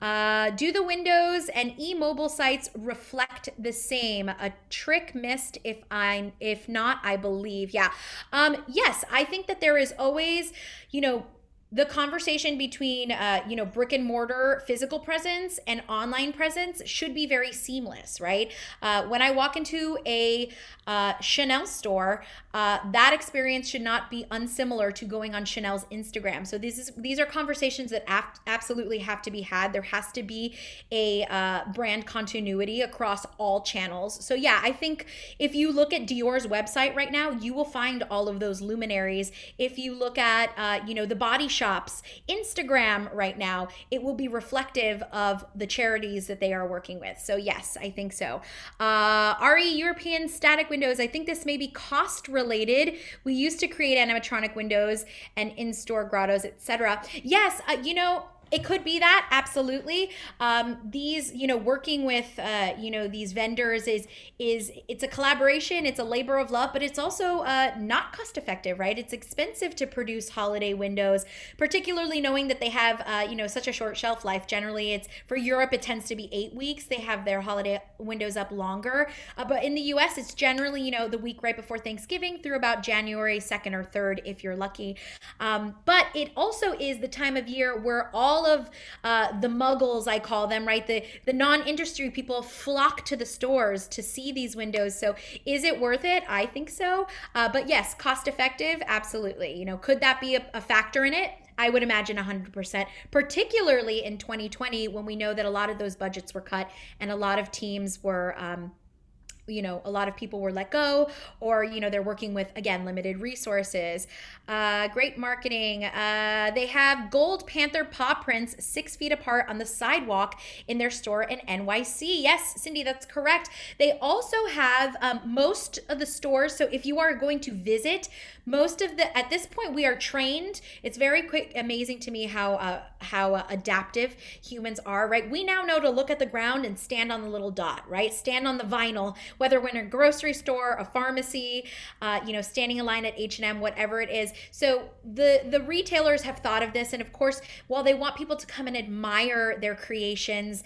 Do the Windows and e-mobile sites reflect the same? A trick missed if not, I believe. Yeah. Yes, I think that there is always, you know, the conversation between brick and mortar physical presence and online presence should be very seamless, right? When I walk into a Chanel store, that experience should not be unsimilar to going on Chanel's Instagram. So these are conversations that absolutely have to be had. There has to be a brand continuity across all channels. So yeah, I think if you look at Dior's website right now, you will find all of those luminaries. If you look at the Body Shop's Instagram right now, it will be reflective of the charities that they are working with. So yes, I think so. RE European static windows. I think this may be cost related. We used to create animatronic windows and in-store grottos, etc. Yes, it could be that, absolutely. These, working with, these vendors is it's a collaboration, it's a labor of love, but it's also not cost effective, right? It's expensive to produce holiday windows, particularly knowing that they have, such a short shelf life. Generally, it's for Europe, it tends to be 8 weeks. They have their holiday windows up longer, but in the U.S., it's generally, the week right before Thanksgiving through about January 2nd or 3rd, if you're lucky. But it also is the time of year where all of the muggles, I call them, right? The non-industry people flock to the stores to see these windows. So is it worth it? I think so. But yes, cost effective, absolutely. Could that be a factor in it? I would imagine 100%, particularly in 2020 when we know that a lot of those budgets were cut and a lot of teams were a lot of people were let go, or they're working with, again, limited resources. Great marketing. They have gold panther paw prints 6 feet apart on the sidewalk in their store in NYC. Yes, Cindy, that's correct. They also have most of the stores. So if you are going to visit, at this point, we are trained. It's very quick, amazing to me how adaptive humans are, right? We now know to look at the ground and stand on the little dot, right? Stand on the vinyl, whether we're in a grocery store, a pharmacy, standing in line at H&M, whatever it is. So the retailers have thought of this. And of course, while they want people to come and admire their creations,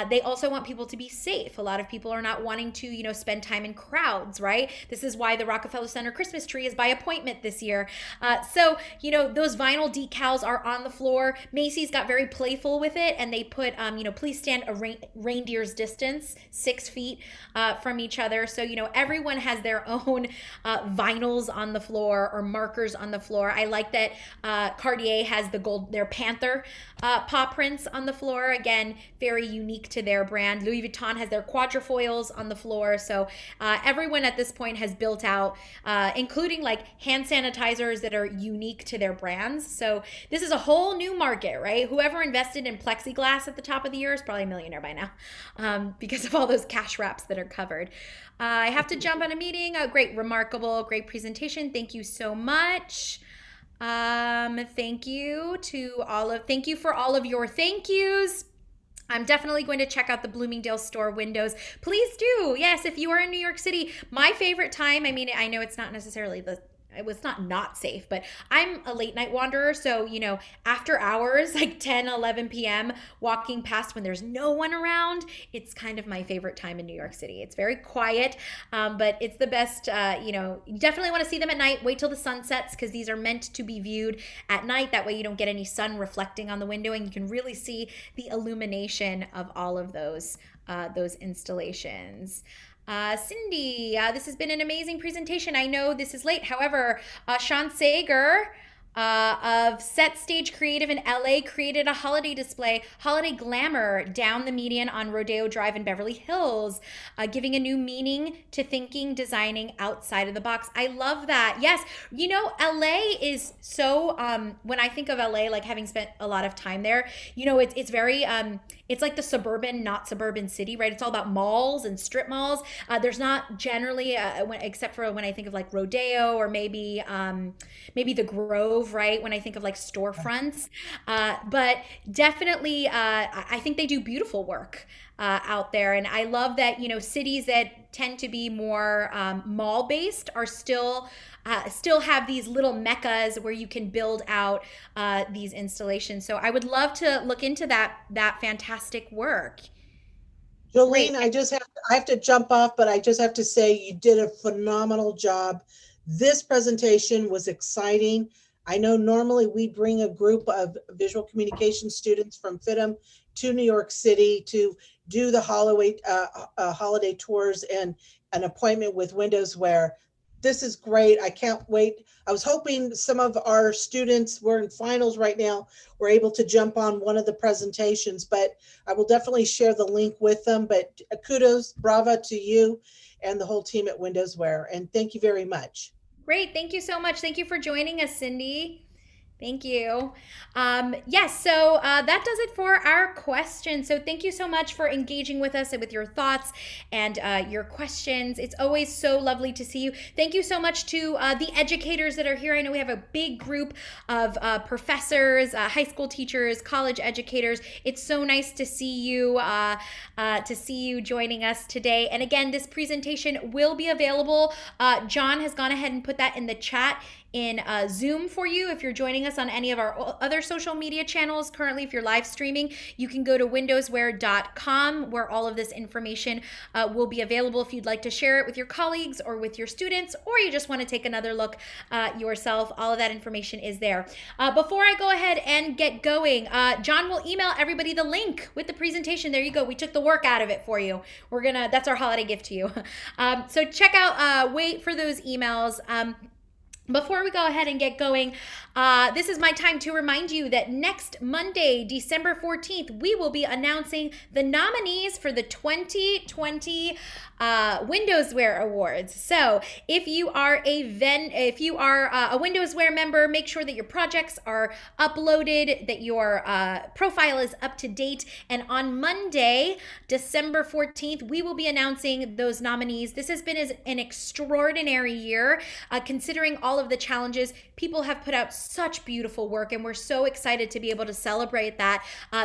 they also want people to be safe. A lot of people are not wanting to, spend time in crowds, right? This is why the Rockefeller Center Christmas tree is by appointment this year. So those vinyl decals are on the floor. Macy's got very playful with it, and they put, please stand a reindeer's distance, 6 feet from each other. So, everyone has their own vinyls on the floor or markers on the floor. I like that Cartier has their panther paw prints on the floor. Again, very unique to their brand. Louis Vuitton has their quadrifoils on the floor. So everyone at this point has built out, including like hand sanitizers that are unique to their brands. So this is a whole new market, right? Whoever invested in plexiglass at the top of the year is probably a millionaire by now, because of all those cash wraps that are covered. I have to jump on a meeting. Great, remarkable, great presentation. Thank you so much. Thank you for all of your thank yous. I'm definitely going to check out the Bloomingdale store windows. Please do. Yes, if you are in New York City, my favorite time, I know it's not necessarily it's not safe, but I'm a late night wanderer. So, after hours, like 10, 11 p.m., walking past when there's no one around, it's kind of my favorite time in New York City. It's very quiet, but it's the best. You definitely want to see them at night. Wait till the sun sets, because these are meant to be viewed at night. That way you don't get any sun reflecting on the window, and you can really see the illumination of all of those installations. Cindy, this has been an amazing presentation. I know this is late. However, Sean Sager of Set Stage Creative in LA created a holiday display, Holiday Glamour, down the median on Rodeo Drive in Beverly Hills, giving a new meaning to thinking, designing outside of the box. I love that. Yes, LA is so, when I think of LA, like having spent a lot of time there, it's very, it's like the suburban, not suburban city, right? It's all about malls and strip malls. There's not generally, except for when I think of like Rodeo or maybe the Grove drove, right? When I think of like storefronts, but definitely, I think they do beautiful work out there. And I love that, cities that tend to be more mall based are still have these little meccas where you can build out these installations. So I would love to look into that fantastic work. Jolene, Great. I have to jump off, but I just have to say you did a phenomenal job. This presentation was exciting. I know normally we bring a group of visual communication students from FITM to New York City to do the holiday tours and an appointment with WindowsWear. This is great. I can't wait. I was hoping some of our students were in finals right now, were able to jump on one of the presentations, but I will definitely share the link with them. But kudos, brava to you and the whole team at WindowsWear. And thank you very much. Great. Thank you so much. Thank you for joining us, Cindy. Thank you. Yes, so that does it for our questions. So thank you so much for engaging with us and with your thoughts and your questions. It's always so lovely to see you. Thank you so much to the educators that are here. I know we have a big group of professors, high school teachers, college educators. It's so nice to see you joining us today. And again, this presentation will be available. John has gone ahead and put that in the chat in Zoom for you. If you're joining us on any of our other social media channels, currently, if you're live streaming, you can go to windowswear.com where all of this information will be available if you'd like to share it with your colleagues or with your students, or you just want to take another look yourself. All of that information is there. Before I go ahead and get going, John will email everybody the link with the presentation. There you go. We took the work out of it for you. That's our holiday gift to you. So check out, wait for those emails. Before we go ahead and get going, this is my time to remind you that next Monday, December 14th, we will be announcing the nominees for the 2020 WindowsWear Awards. So if you are a WindowsWear member, make sure that your projects are uploaded, that your profile is up to date. And on Monday, December 14th, we will be announcing those nominees. This has been an extraordinary year, considering all of the challenges. People have put out such beautiful work, and we're so excited to be able to celebrate that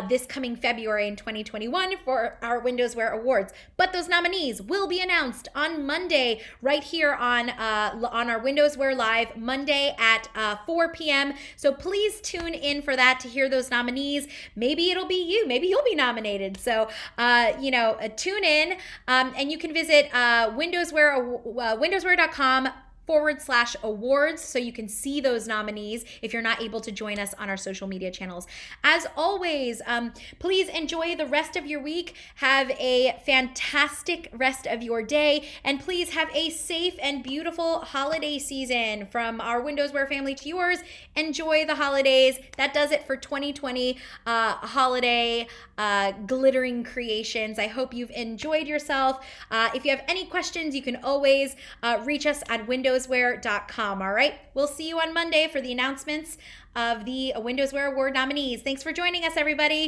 this coming February in 2021 for our WindowsWear Awards. But those nominees will be announced on Monday right here on our WindowsWear Live, Monday at 4 p.m. So please tune in for that to hear those nominees. Maybe it'll be you. Maybe you'll be nominated. So, tune in, and you can visit windowswear.com/awards so you can see those nominees if you're not able to join us on our social media channels. As always, please enjoy the rest of your week. Have a fantastic rest of your day, and please have a safe and beautiful holiday season. From our WindowsWear family to yours, enjoy the holidays. That does it for 2020 holiday glittering creations. I hope you've enjoyed yourself. If you have any questions, you can always reach us at windowswear.com. All right, we'll see you on Monday for the announcements of the WindowsWear Award nominees. Thanks for joining us, everybody.